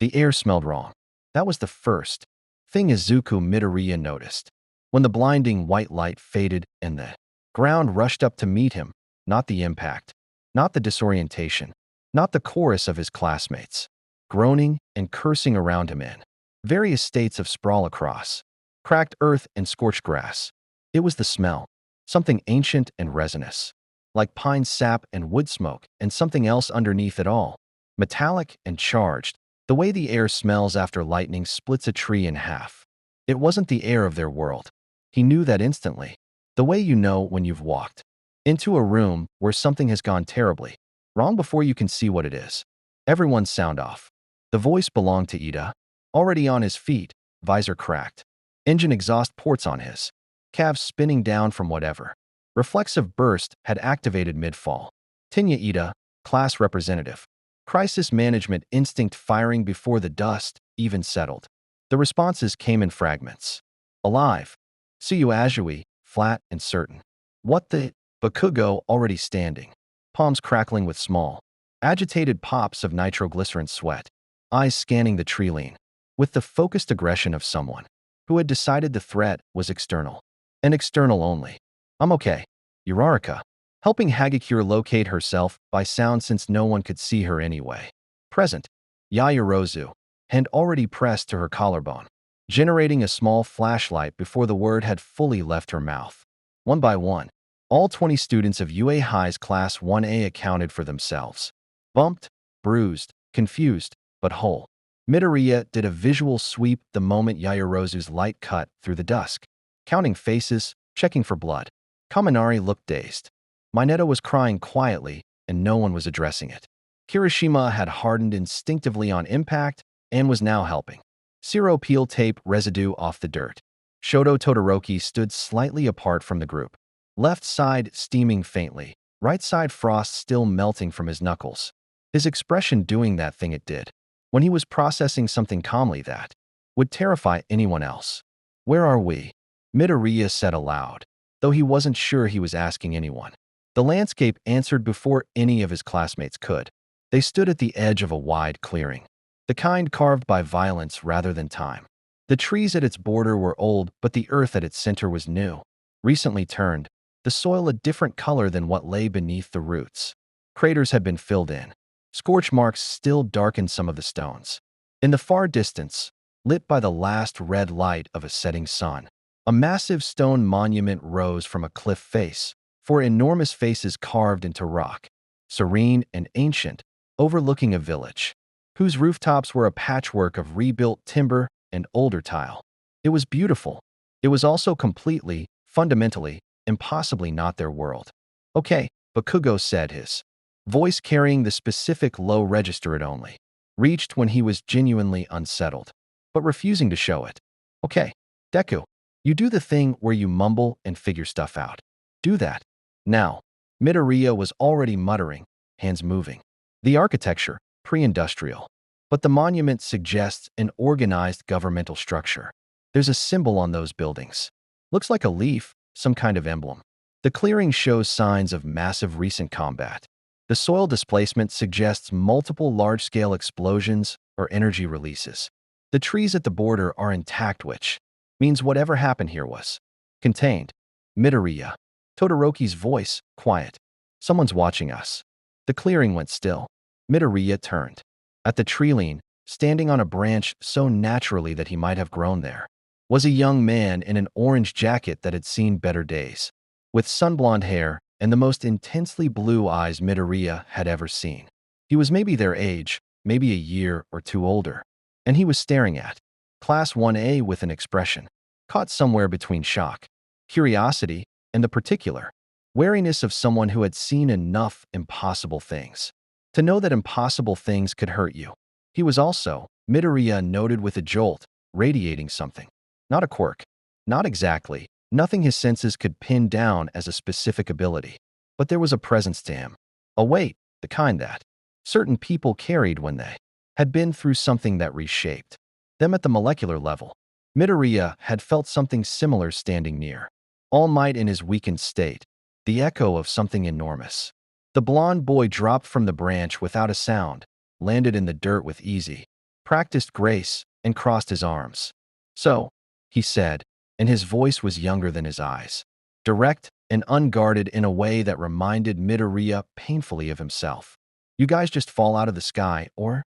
The air smelled wrong. That was the first thing Izuku Midoriya noticed. When the blinding white light faded and the ground rushed up to meet him, not the impact, not the disorientation, not the chorus of his classmates, groaning and cursing around him in various states of sprawl across cracked earth and scorched grass. It was the smell, something ancient and resinous, like pine sap and wood smoke, and something else underneath it all, metallic and charged, the way the air smells after lightning splits a tree in half. It wasn't the air of their world. He knew that instantly, the way you know when you've walked into a room where something has gone terribly wrong before you can see what it is. Everyone's sound off. The voice belonged to Ida, already on his feet, visor cracked, engine exhaust ports on his calves spinning down from whatever reflexive burst had activated mid-fall. Tinya Ida, class representative. Crisis management instinct firing before the dust even settled. The responses came in fragments. Alive. Suyu Ajui, flat and certain. What the? Bakugo already standing. Palms crackling with small, agitated pops of nitroglycerin sweat. Eyes scanning the tree lean. With the focused aggression of someone who had decided the threat was external. And external only. I'm okay. Uraraka. Helping Hagakure locate herself by sound since no one could see her anyway. Present. Yaoyorozu. Hand already pressed to her collarbone, generating a small flashlight before the word had fully left her mouth. One by one, all 20 students of UA High's Class 1A accounted for themselves. Bumped, bruised, confused, but whole. Midoriya did a visual sweep the moment Yaoyorozu's light cut through the dusk, counting faces, checking for blood. Kaminari looked dazed. Minato was crying quietly, and no one was addressing it. Kirishima had hardened instinctively on impact and was now helping. Zero peel tape residue off the dirt. Shoto Todoroki stood slightly apart from the group. Left side steaming faintly, right side frost still melting from his knuckles. His expression doing that thing it did, when he was processing something calmly that would terrify anyone else. Where are we? Midoriya said aloud, though he wasn't sure he was asking anyone. The landscape answered before any of his classmates could. They stood at the edge of a wide clearing, the kind carved by violence rather than time. The trees at its border were old, but the earth at its center was new, recently turned, the soil a different color than what lay beneath the roots. Craters had been filled in. Scorch marks still darkened some of the stones. In the far distance, lit by the last red light of a setting sun, a massive stone monument rose from a cliff face, four enormous faces carved into rock, serene and ancient, overlooking a village, whose rooftops were a patchwork of rebuilt timber and older tile. It was beautiful. It was also completely, fundamentally, impossibly not their world. Okay, Bakugo said, his voice carrying the specific low register it only reached when he was genuinely unsettled, but refusing to show it. Okay, Deku, you do the thing where you mumble and figure stuff out. Do that. Now. Midoriya was already muttering, hands moving. The architecture, pre-industrial. But the monument suggests an organized governmental structure. There's a symbol on those buildings. Looks like a leaf, some kind of emblem. The clearing shows signs of massive recent combat. The soil displacement suggests multiple large-scale explosions or energy releases. The trees at the border are intact, which means whatever happened here was contained. Midoriya. Todoroki's voice, quiet. Someone's watching us. The clearing went still. Midoriya turned. At the tree lean, standing on a branch so naturally that he might have grown there, was a young man in an orange jacket that had seen better days, with sun-blonde hair and the most intensely blue eyes Midoriya had ever seen. He was maybe their age, maybe a year or two older, and he was staring at Class 1A with an expression caught somewhere between shock, curiosity, and the particular wariness of someone who had seen enough impossible things to know that impossible things could hurt you. He was also, Midoriya noted with a jolt, radiating something. Not a quirk. Not exactly. Nothing his senses could pin down as a specific ability. But there was a presence to him. A weight, the kind that certain people carried when they had been through something that reshaped them at the molecular level. Midoriya had felt something similar standing near All Might in his weakened state, the echo of something enormous. The blond boy dropped from the branch without a sound, landed in the dirt with easy practiced grace, and crossed his arms. "So," he said, and his voice was younger than his eyes. Direct and unguarded in a way that reminded Midoriya painfully of himself. "You guys just fall out of the sky, or?"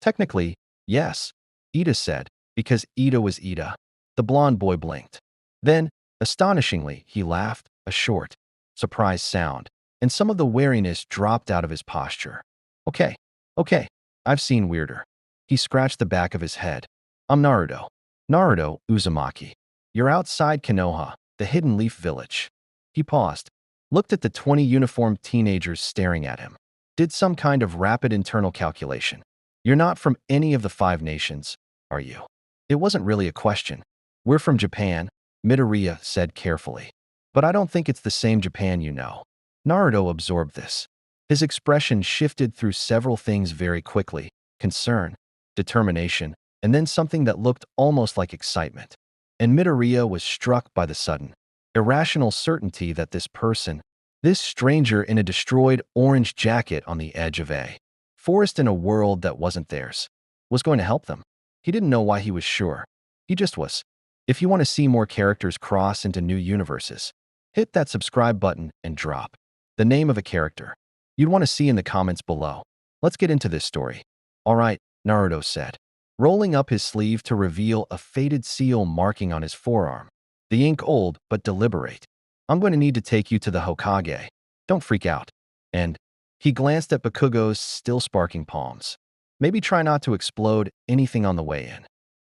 "Technically, yes," Ida said, because Ida was Ida. The blonde boy blinked. Then, astonishingly, he laughed, a short, surprised sound, and some of the wariness dropped out of his posture. Okay, okay, I've seen weirder." He scratched the back of his head. "I'm Naruto. Naruto Uzumaki. You're outside Konoha, the Hidden Leaf Village." He paused, looked at the 20 uniformed teenagers staring at him, did some kind of rapid internal calculation. "You're not from any of the 5 nations, are you?" It wasn't really a question. "We're from Japan," Midoriya said carefully. "But I don't think it's the same Japan you know." Naruto absorbed this. His expression shifted through several things very quickly: concern, determination, and then something that looked almost like excitement. And Midoriya was struck by the sudden, irrational certainty that this person, this stranger in a destroyed orange jacket on the edge of a forest in a world that wasn't theirs, was going to help them. He didn't know why he was sure. He just was. If you want to see more characters cross into new universes, hit that subscribe button and drop the name of a character you'd want to see in the comments below. Let's get into this story. "All right," Naruto said, rolling up his sleeve to reveal a faded seal marking on his forearm. The ink old but deliberate. "I'm going to need to take you to the Hokage. Don't freak out." And he glanced at Bakugo's still sparking palms. "Maybe try not to explode anything on the way in."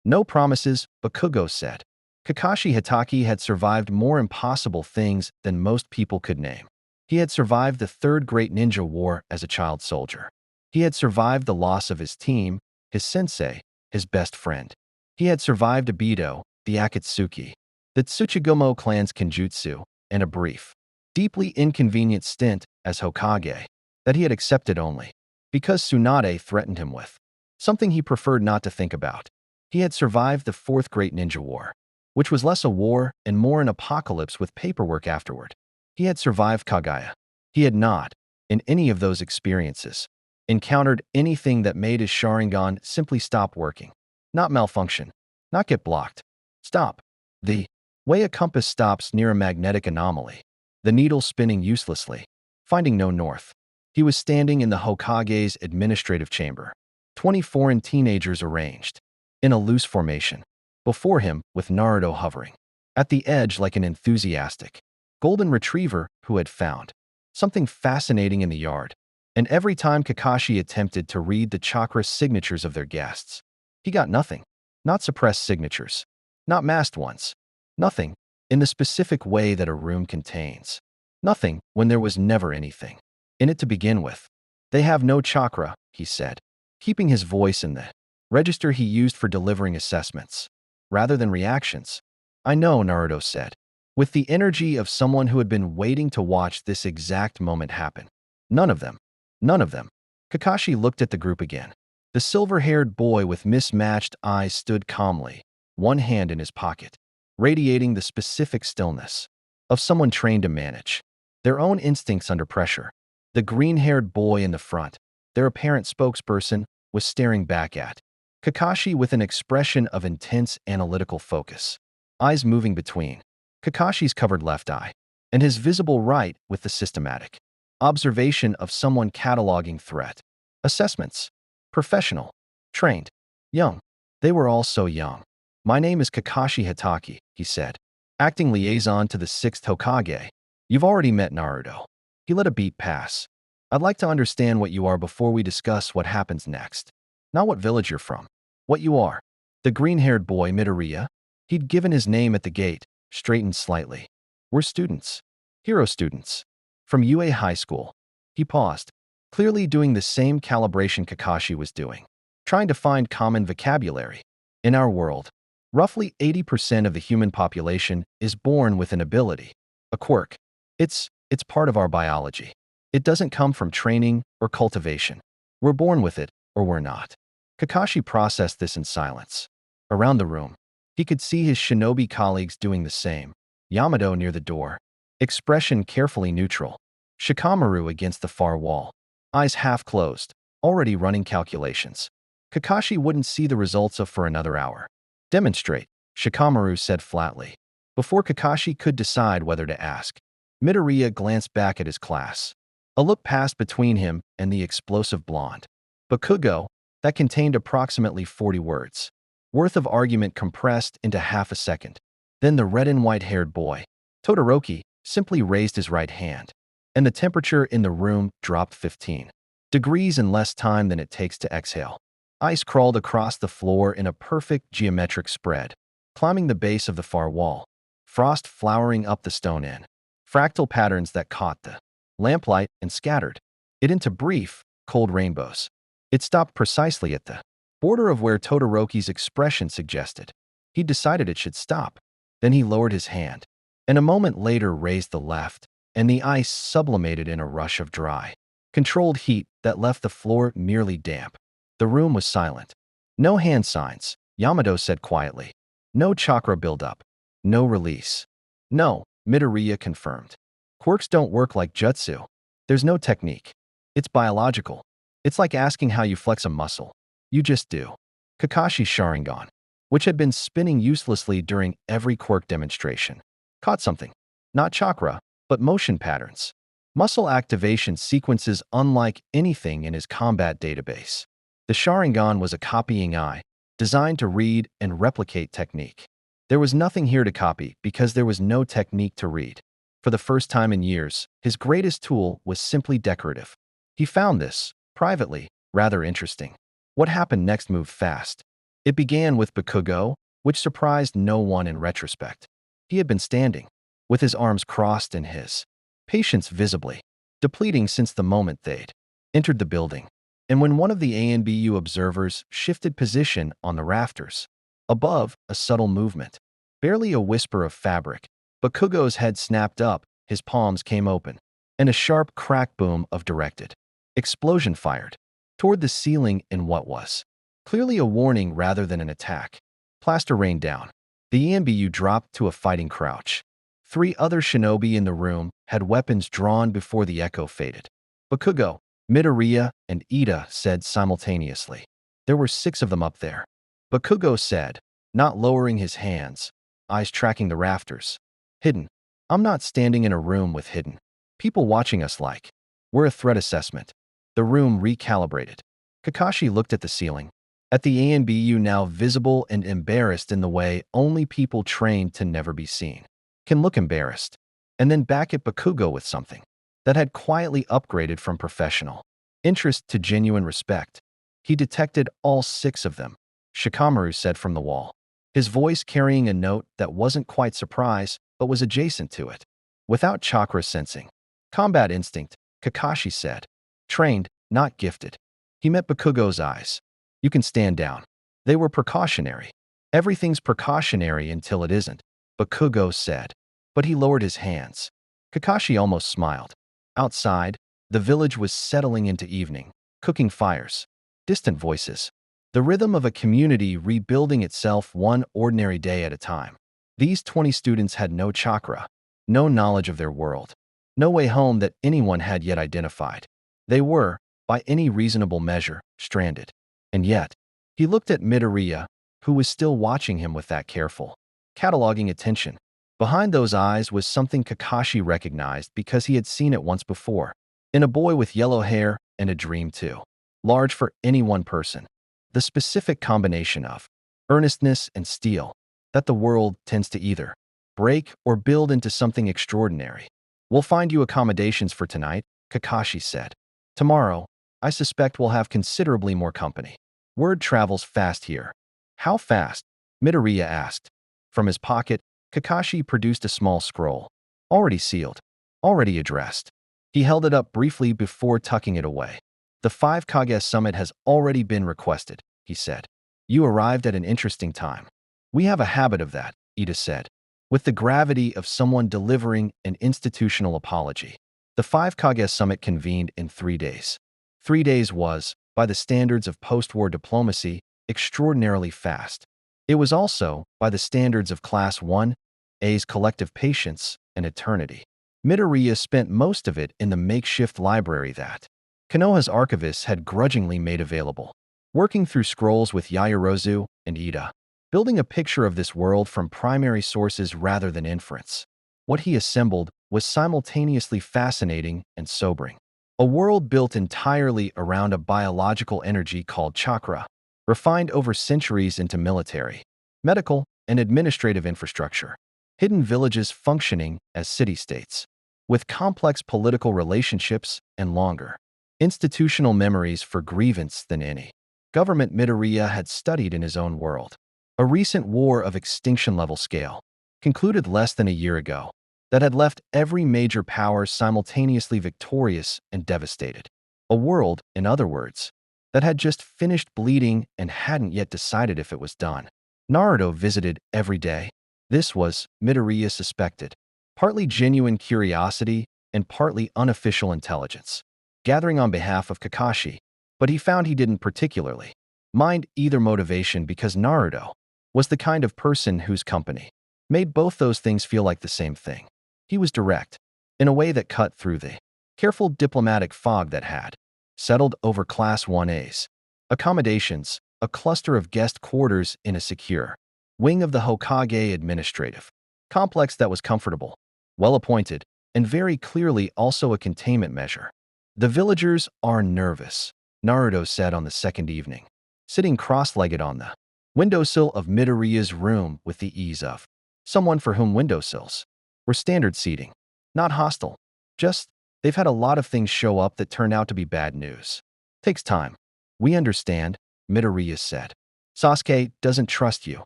"No promises," Bakugo said. Kakashi Hitaki had survived more impossible things than most people could name. He had survived the Third Great Ninja War as a child soldier. He had survived the loss of his team, his sensei, his best friend. He had survived Obito, the Akatsuki, the Tsuchigumo clan's Kenjutsu, and a brief, deeply inconvenient stint as Hokage that he had accepted only because Tsunade threatened him with something he preferred not to think about. He had survived the Fourth Great Ninja War, which was less a war and more an apocalypse with paperwork afterward. He had survived Kage. He had not, in any of those experiences, encountered anything that made his Sharingan simply stop working. Not malfunction. Not get blocked. Stop. The way a compass stops near a magnetic anomaly. The needle spinning uselessly, finding no north. He was standing in the Hokage's administrative chamber. 20 foreign teenagers arranged, in a loose formation. Before him, with Naruto hovering, at the edge like an enthusiastic golden retriever who had found something fascinating in the yard. And every time Kakashi attempted to read the chakra signatures of their guests, he got nothing. Not suppressed signatures. Not masked ones. Nothing, in the specific way that a room contains. Nothing, when there was never anything in it to begin with. "They have no chakra," he said, keeping his voice in the register he used for delivering assessments, rather than reactions. "I know," Naruto said, with the energy of someone who had been waiting to watch this exact moment happen. "None of them. None of them." Kakashi looked at the group again. The silver-haired boy with mismatched eyes stood calmly, one hand in his pocket, radiating the specific stillness of someone trained to manage their own instincts under pressure. The green-haired boy in the front, their apparent spokesperson, was staring back at Kakashi with an expression of intense analytical focus, eyes moving between Kakashi's covered left eye and his visible right with the systematic observation of someone cataloging threat assessments. Professional, trained, young. They were all so young. "My name is Kakashi Hitaki," he said, acting liaison to the 6th Hokage. "You've already met Naruto." He let a beat pass. "I'd like to understand what you are before we discuss what happens next. Not what village you're from. What you are." The green-haired boy, Midoriya, he'd given his name at the gate, straightened slightly. "We're students. Hero students. From UA High School." He paused, clearly doing the same calibration Kakashi was doing, trying to find common vocabulary. "In our world, roughly 80% of the human population is born with an ability, a quirk. It's part of our biology. It doesn't come from training or cultivation. We're born with it, or we're not." Kakashi processed this in silence. Around the room, he could see his shinobi colleagues doing the same. Yamato near the door, expression carefully neutral. Shikamaru against the far wall, eyes half closed, already running calculations. Kakashi wouldn't see the results of for another hour. Demonstrate, Shikamaru said flatly. Before Kakashi could decide whether to ask, Midoriya glanced back at his class. A look passed between him and the explosive blonde. Bakugo, that contained approximately 40 words. Worth of argument compressed into half a second. Then the red and white-haired boy, Todoroki, simply raised his right hand, and the temperature in the room dropped 15 degrees in less time than it takes to exhale. Ice crawled across the floor in a perfect geometric spread, climbing the base of the far wall, frost flowering up the stone end, fractal patterns that caught the lamplight and scattered it into brief, cold rainbows. It stopped precisely at the border of where Todoroki's expression suggested. He decided it should stop. Then he lowered his hand, and a moment later raised the left, and the ice sublimated in a rush of dry, controlled heat that left the floor merely damp. The room was silent. No hand signs, Yamato said quietly. No chakra buildup. No release. No, Midoriya confirmed. Quirks don't work like jutsu. There's no technique. It's biological. It's like asking how you flex a muscle. You just do. Kakashi's Sharingan, which had been spinning uselessly during every quirk demonstration, caught something. Not chakra, but motion patterns. Muscle activation sequences unlike anything in his combat database. The Sharingan was a copying eye, designed to read and replicate technique. There was nothing here to copy because there was no technique to read. For the first time in years, his greatest tool was simply decorative. He found this, privately, rather interesting. What happened next moved fast. It began with Bakugo, which surprised no one in retrospect. He had been standing, with his arms crossed and his patience visibly depleting since the moment they'd entered the building. And when one of the ANBU observers shifted position on the rafters, above, a subtle movement, barely a whisper of fabric, Bakugo's head snapped up, his palms came open, and a sharp crack boom of directed explosion fired toward the ceiling in what was clearly a warning rather than an attack. Plaster rained down. The ANBU dropped to a fighting crouch. 3 other shinobi in the room had weapons drawn before the echo faded. Bakugo, Midoriya, and Ida said simultaneously. There were 6 of them up there. Bakugo said, not lowering his hands, eyes tracking the rafters. Hidden. I'm not standing in a room with hidden people watching us like we're a threat assessment. The room recalibrated. Kakashi looked at the ceiling, at the ANBU now visible and embarrassed in the way only people trained to never be seen can look embarrassed, and then back at Bakugo with something that had quietly upgraded from professional interest to genuine respect. He detected all 6 of them, Shikamaru said from the wall, his voice carrying a note that wasn't quite surprise but was adjacent to it. Without chakra sensing. Combat instinct, Kakashi said. Trained, not gifted. He met Bakugo's eyes. You can stand down. They were precautionary. Everything's precautionary until it isn't, Bakugo said. But he lowered his hands. Kakashi almost smiled. Outside, the village was settling into evening, cooking fires, distant voices. The rhythm of a community rebuilding itself one ordinary day at a time. These 20 students had no chakra, no knowledge of their world, no way home that anyone had yet identified. They were, by any reasonable measure, stranded. And yet, he looked at Midoriya, who was still watching him with that careful, cataloging attention. Behind those eyes was something Kakashi recognized because he had seen it once before, in a boy with yellow hair and a dream too large for any one person. The specific combination of earnestness and steel that the world tends to either break or build into something extraordinary. We'll find you accommodations for tonight, Kakashi said. Tomorrow, I suspect we'll have considerably more company. Word travels fast here. How fast? Midoriya asked. From his pocket, Kakashi produced a small scroll. Already sealed. Already addressed. He held it up briefly before tucking it away. The 5 Kage summit has already been requested, he said. You arrived at an interesting time. We have a habit of that, Ida said, with the gravity of someone delivering an institutional apology. The 5 Kage summit convened in 3 days. 3 days was, by the standards of post-war diplomacy, extraordinarily fast. It was also, by the standards of Class 1A's collective patience, an eternity. Midoriya spent most of it in the makeshift library that Konoha's archivists had grudgingly made available. working through scrolls with Yaoyorozu and Ida, building a picture of this world from primary sources rather than inference. What he assembled was simultaneously fascinating and sobering. A world built entirely around a biological energy called chakra, refined over centuries into military, medical, and administrative infrastructure. Hidden villages functioning as city-states, with complex political relationships and longer institutional memories for grievance than any government Midoriya had studied in his own world. A recent war of extinction-level scale, concluded less than a year ago, that had left every major power simultaneously victorious and devastated. A world, in other words, that had just finished bleeding and hadn't yet decided if it was done. Naruto visited every day. This was, Midoriya suspected, partly genuine curiosity and partly unofficial intelligence, gathering on behalf of Kakashi, but he found he didn't particularly mind either motivation because Naruto was the kind of person whose company made both those things feel like the same thing. He was direct, in a way that cut through the careful diplomatic fog that had settled over Class 1A's accommodations, a cluster of guest quarters in a secure wing of the Hokage administrative complex that was comfortable, well-appointed, and very clearly also a containment measure. The villagers are nervous, Naruto said on the second evening, sitting cross-legged on the windowsill of Midoriya's room with the ease of someone for whom windowsills were standard seating. Not hostile, just they've had a lot of things show up that turned out to be bad news. Takes time. We understand, Midoriya said. Sasuke doesn't trust you,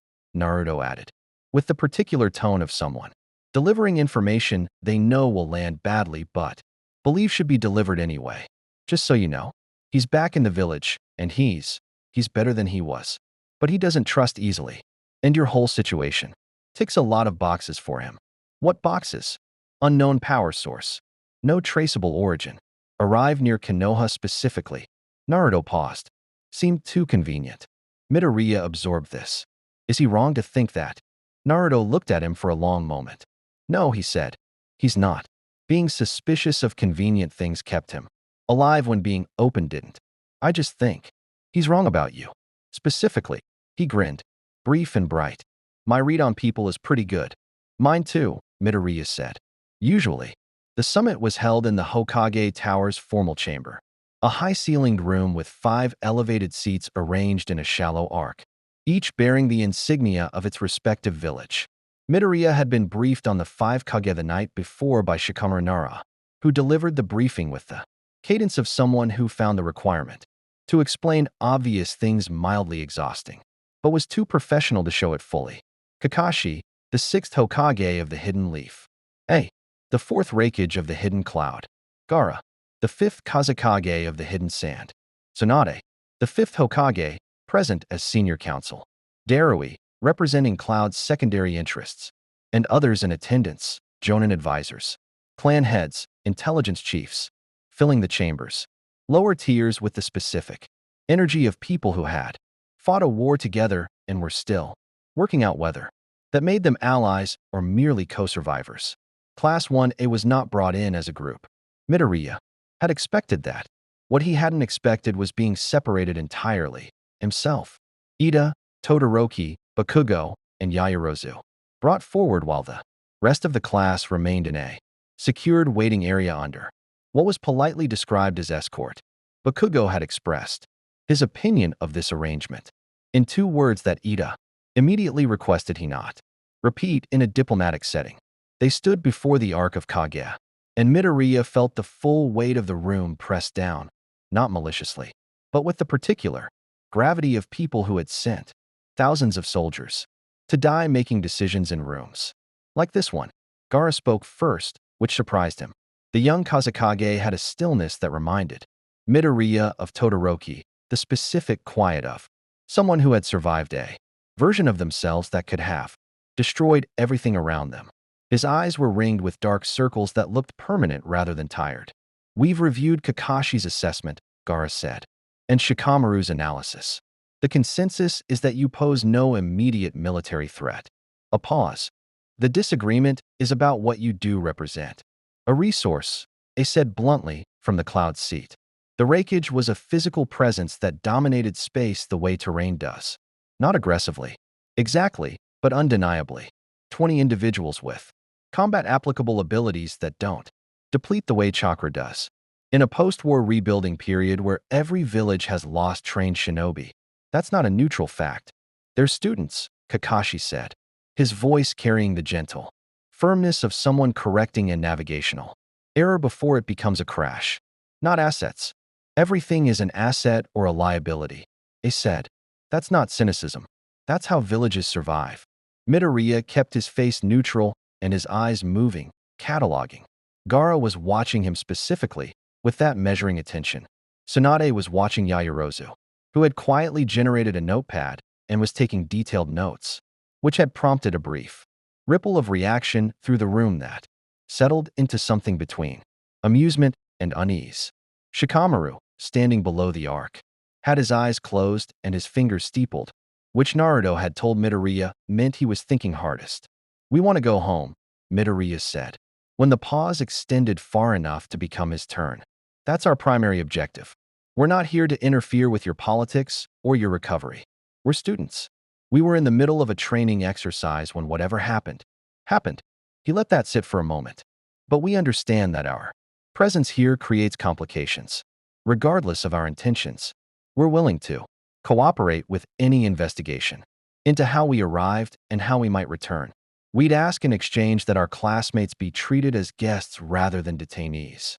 Naruto added, with the particular tone of someone delivering information they know will land badly but believe should be delivered anyway. Just so you know, he's back in the village, and he's better than he was. But he doesn't trust easily. And your whole situation ticks a lot of boxes for him. What boxes? Unknown power source. No traceable origin. Arrive near Konoha specifically. Naruto paused. Seemed too convenient. Midoriya absorbed this. Is he wrong to think that? Naruto looked at him for a long moment. No, he said. He's not. Being suspicious of convenient things kept him alive when being open didn't. I just think he's wrong about you. Specifically, he grinned, brief and bright. My read on people is pretty good. Mine too, Midoriya said. Usually, the summit was held in the Hokage Tower's formal chamber, a high-ceilinged room with 5 elevated seats arranged in a shallow arc, each bearing the insignia of its respective village. Midoriya had been briefed on the 5 Kage the night before by Shikamaru Nara, who delivered the briefing with the cadence of someone who found the requirement to explain obvious things mildly exhausting, but was too professional to show it fully. Kakashi, the 6th Hokage of the Hidden Leaf. A, the 4th Raikage of the Hidden Cloud. Gaara, the 5th Kazekage of the Hidden Sand. Tsunade, the 5th Hokage, present as senior counsel. Darui, representing Cloud's secondary interests. And others in attendance, Jonin advisors. Clan heads, intelligence chiefs, filling the chambers. Lower tiers with the specific energy of people who had fought a war together and were still working out whether that made them allies or merely co-survivors. Class 1A was not brought in as a group. Midoriya had expected that. What he hadn't expected was being separated entirely. Himself, Ida, Todoroki, Bakugo, and Yaoyorozu brought forward while the rest of the class remained in a secured waiting area under what was politely described as escort. Bakugo had expressed his opinion of this arrangement in 2 words that Ida immediately requested he not repeat in a diplomatic setting. They stood before the Ark of Kage, and Midoriya felt the full weight of the room pressed down, not maliciously, but with the particular gravity of people who had sent thousands of soldiers to die making decisions in rooms like this one. Gaara spoke first, which surprised him. The young Kazekage had a stillness that reminded Midoriya of Todoroki, the specific quiet of someone who had survived a version of themselves that could have destroyed everything around them. His eyes were ringed with dark circles that looked permanent rather than tired. We've reviewed Kakashi's assessment, Gaara said, and Shikamaru's analysis. The consensus is that you pose no immediate military threat. A pause. The disagreement is about what you do represent. A resource, A said bluntly from the cloud seat. The rakeage was a physical presence that dominated space the way terrain does. Not aggressively. Exactly, but undeniably. 20 individuals with combat-applicable abilities that don't deplete the way chakra does. In a post-war rebuilding period where every village has lost trained shinobi, that's not a neutral fact. They're students, Kakashi said, his voice carrying the gentle firmness of someone correcting a navigational error before it becomes a crash. Not assets. Everything is an asset or a liability. He said. That's not cynicism. That's how villages survive. Midoriya kept his face neutral and his eyes moving, cataloging. Gaara was watching him specifically, with that measuring attention. Tsunade was watching Yaoyorozu, who had quietly generated a notepad and was taking detailed notes, which had prompted a brief ripple of reaction through the room that settled into something between amusement and unease. Shikamaru, standing below the arc, had his eyes closed and his fingers steepled, which Naruto had told Midoriya meant he was thinking hardest. We want to go home, Midoriya said, when the pause extended far enough to become his turn. That's our primary objective. We're not here to interfere with your politics or your recovery. We're students. We were in the middle of a training exercise when whatever happened. He let that sit for a moment. But we understand that our presence here creates complications. Regardless of our intentions, we're willing to cooperate with any investigation into how we arrived and how we might return. We'd ask in exchange that our classmates be treated as guests rather than detainees.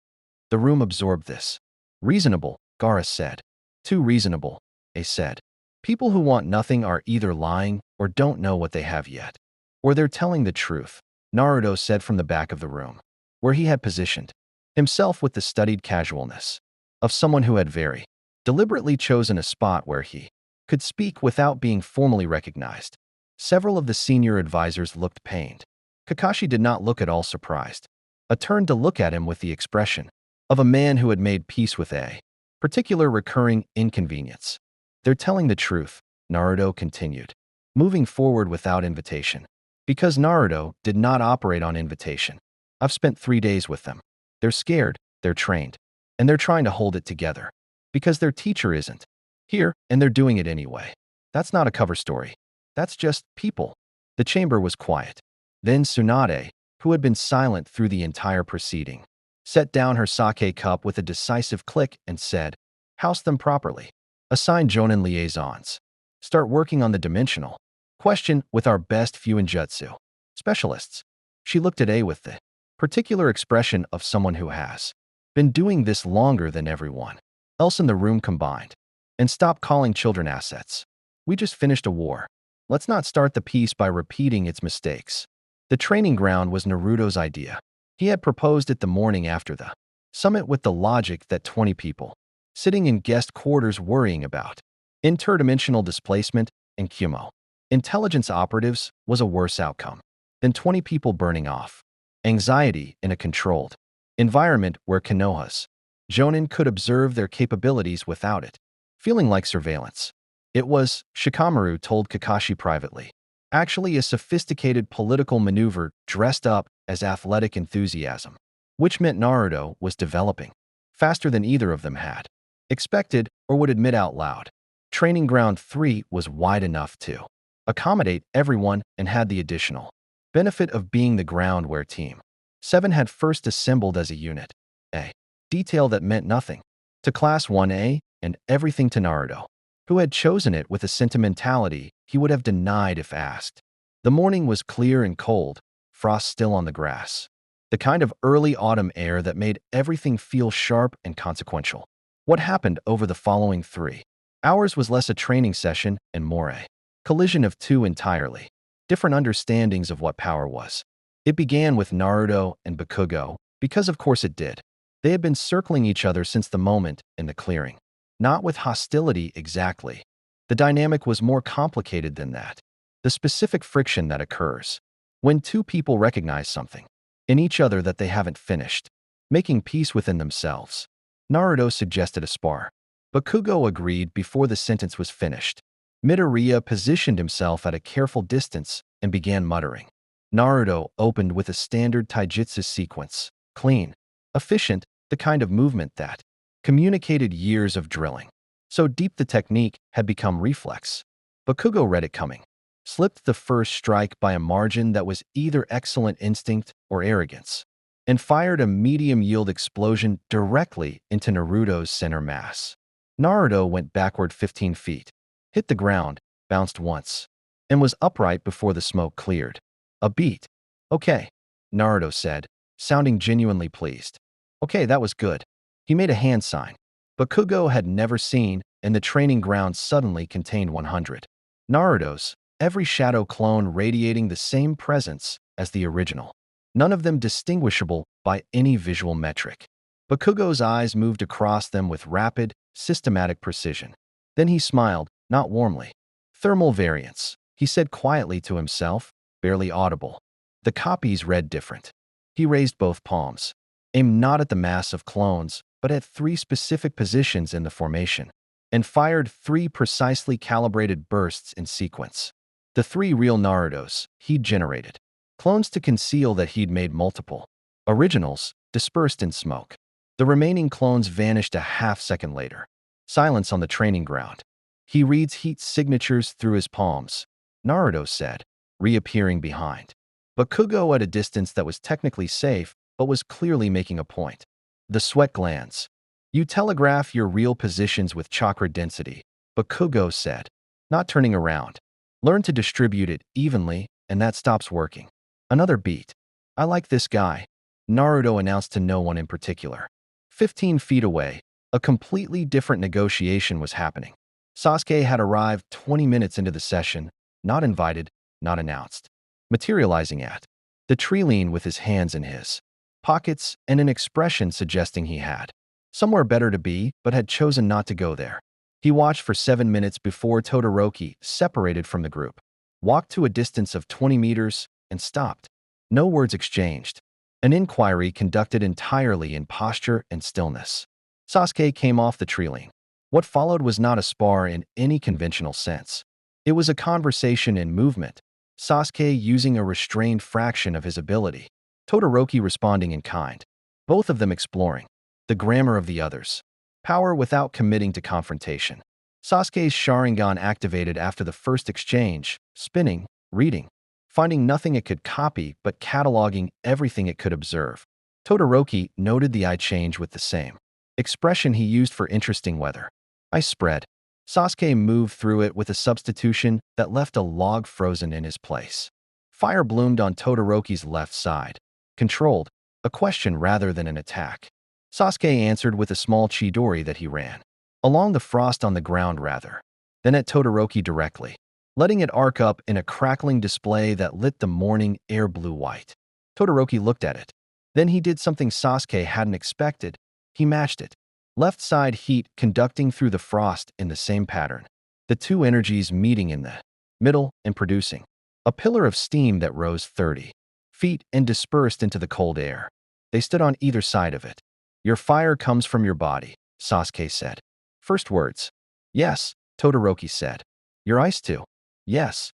The room absorbed this. Reasonable, Gaara said. Too reasonable, they said. People who want nothing are either lying or don't know what they have yet. Or they're telling the truth, Naruto said from the back of the room, where he had positioned himself with the studied casualness of someone who had very deliberately chosen a spot where he could speak without being formally recognized. Several of the senior advisors looked pained. Kakashi did not look at all surprised. A turned to look at him with the expression of a man who had made peace with a particular recurring inconvenience. They're telling the truth, Naruto continued, moving forward without invitation. Because Naruto did not operate on invitation. I've spent 3 days with them. They're scared, they're trained, and they're trying to hold it together. Because their teacher isn't here, and they're doing it anyway. That's not a cover story. That's just people. The chamber was quiet. Then Tsunade, who had been silent through the entire proceeding, set down her sake cup with a decisive click and said, "House them properly. Assign Jonin liaisons. Start working on the dimensional question with our best Fuinjutsu specialists." She looked at A with the particular expression of someone who has been doing this longer than everyone else in the room combined. And stop calling children assets. We just finished a war. Let's not start the piece by repeating its mistakes. The training ground was Naruto's idea. He had proposed it the morning after the summit with the logic that 20 people sitting in guest quarters worrying about interdimensional displacement and Kumo intelligence operatives was a worse outcome than 20 people burning off. Anxiety in a controlled environment where Konoha's Jonin could observe their capabilities without it feeling like surveillance. It was, Shikamaru told Kakashi privately, actually a sophisticated political maneuver dressed up as athletic enthusiasm, which meant Naruto was developing faster than either of them had expected or would admit out loud. Training Ground 3 was wide enough to accommodate everyone and had the additional benefit of being the ground where Team 7 had first assembled as a unit. A detail that meant nothing to Class 1A and everything to Naruto, who had chosen it with a sentimentality he would have denied if asked. The morning was clear and cold, frost still on the grass. The kind of early autumn air that made everything feel sharp and consequential. What happened over the following 3 hours was less a training session and more a collision of two entirely different understandings of what power was. It began with Naruto and Bakugo, because of course it did. They had been circling each other since the moment in the clearing. Not with hostility exactly. The dynamic was more complicated than that. The specific friction that occurs when two people recognize something in each other that they haven't finished, making peace within themselves. Naruto suggested a spar. Bakugo agreed before the sentence was finished. Midoriya positioned himself at a careful distance and began muttering. Naruto opened with a standard taijutsu sequence, clean, efficient, the kind of movement that communicated years of drilling. So deep the technique had become reflex. Bakugo read it coming, slipped the first strike by a margin that was either excellent instinct or arrogance, and fired a medium-yield explosion directly into Naruto's center mass. Naruto went backward 15 feet, hit the ground, bounced once, and was upright before the smoke cleared. A beat. Okay, Naruto said, sounding genuinely pleased. Okay, that was good. He made a hand sign. Bakugo had never seen, and the training ground suddenly contained 100. Naruto's, every shadow clone radiating the same presence as the original. None of them distinguishable by any visual metric. Bakugo's eyes moved across them with rapid, systematic precision. Then he smiled, not warmly. Thermal variance, he said quietly to himself, barely audible. The copies read different. He raised both palms, aimed not at the mass of clones, but at 3 specific positions in the formation, and fired 3 precisely calibrated bursts in sequence. The 3 real Narutos he'd generated. Clones to conceal that he'd made multiple. Originals dispersed in smoke. The remaining clones vanished a half-second later. Silence on the training ground. He reads heat signatures through his palms, Naruto said, reappearing behind. Bakugo at a distance that was technically safe, but was clearly making a point. The sweat glands. You telegraph your real positions with chakra density, Bakugo said, not turning around. Learn to distribute it evenly, and that stops working. Another beat. I like this guy, Naruto announced to no one in particular. 15 feet away, a completely different negotiation was happening. Sasuke had arrived 20 minutes into the session, not invited, not announced. Materializing at the trilene with his hands in his pockets and an expression suggesting he had somewhere better to be but had chosen not to go there. He watched for 7 minutes before Todoroki separated from the group, walked to a distance of 20 meters, and stopped. No words exchanged. An inquiry conducted entirely in posture and stillness. Sasuke came off the trilene. What followed was not a spar in any conventional sense. It was a conversation in movement, Sasuke using a restrained fraction of his ability, Todoroki responding in kind, both of them exploring the grammar of the others. Power without committing to confrontation. Sasuke's Sharingan activated after the first exchange, spinning, reading, finding nothing it could copy but cataloging everything it could observe. Todoroki noted the eye change with the same expression he used for interesting weather. I spread. Sasuke moved through it with a substitution that left a log frozen in his place. Fire bloomed on Todoroki's left side. Controlled, a question rather than an attack. Sasuke answered with a small Chidori that he ran. Along the frost on the ground rather. Then at Todoroki directly, letting it arc up in a crackling display that lit the morning air blue-white. Todoroki looked at it. Then he did something Sasuke hadn't expected. He matched it. Left side heat conducting through the frost in the same pattern. The two energies meeting in the middle and producing a pillar of steam that rose 30 feet and dispersed into the cold air. They stood on either side of it. Your fire comes from your body, Sasuke said. First words. Yes, Todoroki said. Your ice too. Yes.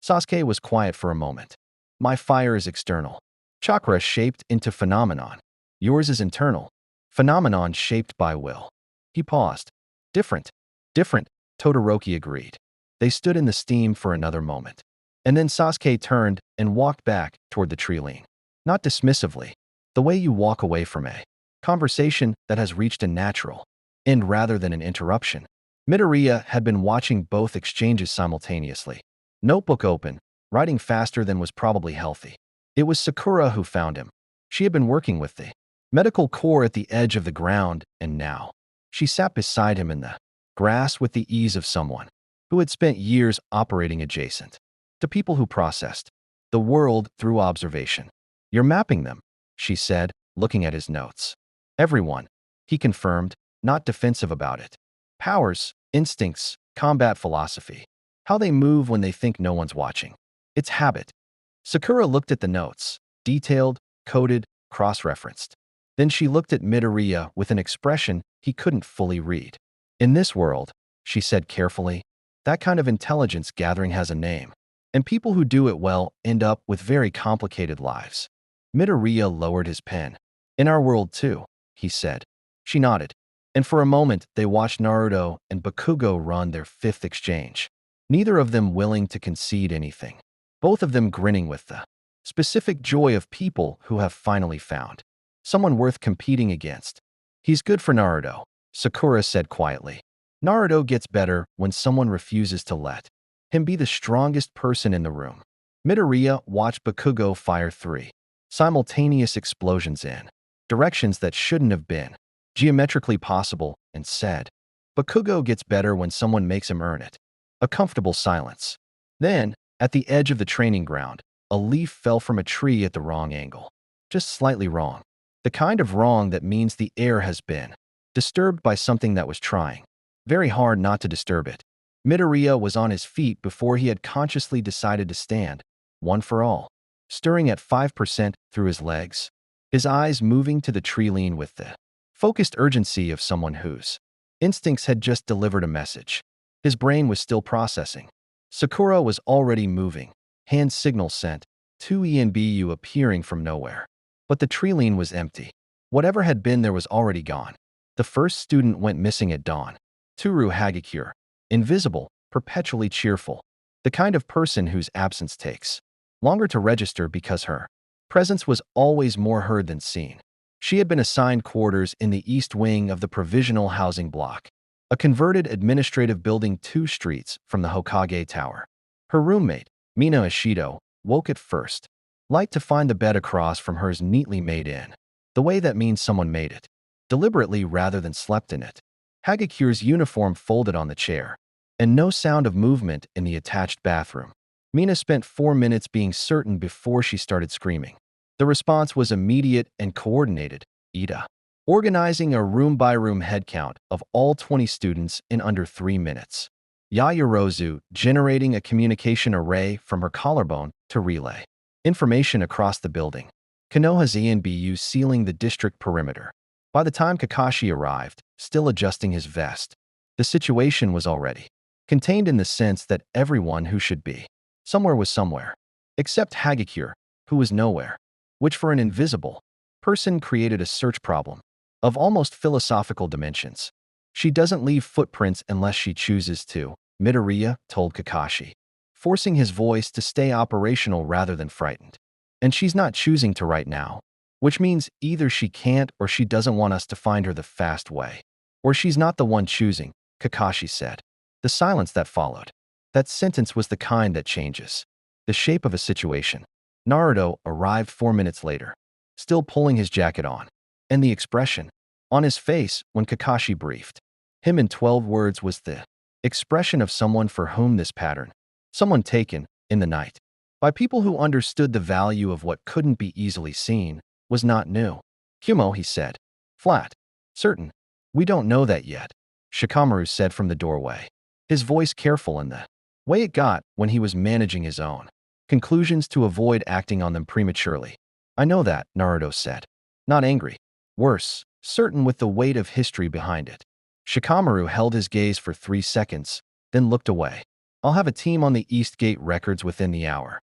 Sasuke was quiet for a moment. My fire is external. Chakra shaped into phenomenon. Yours is internal. Phenomenon shaped by will. He paused. Different. Different, Todoroki agreed. They stood in the steam for another moment. And then Sasuke turned and walked back toward the trilene. Not dismissively. The way you walk away from a conversation that has reached a natural end rather than an interruption. Midoriya had been watching both exchanges simultaneously. Notebook open, writing faster than was probably healthy. It was Sakura who found him. She had been working with the medical corps at the edge of the ground, and now she sat beside him in the grass with the ease of someone who had spent years operating adjacent to people who processed the world through observation. You're mapping them, she said, looking at his notes. Everyone, he confirmed, not defensive about it. Powers, instincts, combat philosophy. How they move when they think no one's watching. It's habit. Sakura looked at the notes, detailed, coded, cross-referenced. Then she looked at Midoriya with an expression he couldn't fully read. In this world, she said carefully, that kind of intelligence gathering has a name, and people who do it well end up with very complicated lives. Midoriya lowered his pen. In our world too, he said. She nodded. And for a moment, they watched Naruto and Bakugo run their fifth exchange, neither of them willing to concede anything, both of them grinning with the specific joy of people who have finally found someone worth competing against. He's good for Naruto, Sakura said quietly. Naruto gets better when someone refuses to let him be the strongest person in the room. Midoriya watched Bakugo fire three simultaneous explosions in directions that shouldn't have been geometrically possible and said, Bakugo gets better when someone makes him earn it. A comfortable silence. Then, at the edge of the training ground, a leaf fell from a tree at the wrong angle. Just slightly wrong. The kind of wrong that means the air has been disturbed by something that was trying very hard not to disturb it. Midoriya was on his feet before he had consciously decided to stand, one for all, stirring at 5% through his legs, his eyes moving to the tree lean with the focused urgency of someone whose instincts had just delivered a message. His brain was still processing. Sakura was already moving, hand signals sent, two ENBU appearing from nowhere. But the tree lean was empty. Whatever had been there was already gone. The first student went missing at dawn. Toru Hagakure, invisible, perpetually cheerful, the kind of person whose absence takes longer to register because her presence was always more heard than seen. She had been assigned quarters in the east wing of the provisional housing block, a converted administrative building 2 streets from the Hokage Tower. Her roommate, Mina Ishido, woke at first, light to find the bed across from hers neatly made in, the way that means someone made it, deliberately rather than slept in it. Hagakure's uniform folded on the chair, and no sound of movement in the attached bathroom. Mina spent 4 minutes being certain before she started screaming. The response was immediate and coordinated. Ida, organizing a room-by-room headcount of all 20 students in under 3 minutes. Yaoyorozu, generating a communication array from her collarbone to relay information across the building. Konoha's ENBU sealing the district perimeter. By the time Kakashi arrived, still adjusting his vest, the situation was already contained in the sense that everyone who should be somewhere was somewhere, except Hagakure, who was nowhere, which for an invisible person created a search problem of almost philosophical dimensions. She doesn't leave footprints unless she chooses to, Midoriya told Kakashi, forcing his voice to stay operational rather than frightened. And she's not choosing to right now, which means either she can't or she doesn't want us to find her the fast way. Or she's not the one choosing, Kakashi said. The silence that followed. That sentence was the kind that changes the shape of a situation. Naruto arrived 4 minutes later, still pulling his jacket on, and the expression on his face when Kakashi briefed him in 12 words was the expression of someone for whom this pattern, someone taken in the night by people who understood the value of what couldn't be easily seen, was not new. Kumo, he said, flat, certain. We don't know that yet, Shikamaru said from the doorway, his voice careful in the way it got when he was managing his own conclusions to avoid acting on them prematurely. I know that, Naruto said, not angry. Worse, certain with the weight of history behind it. Shikamaru held his gaze for 3 seconds, then looked away. I'll have a team on the East Gate records within the hour.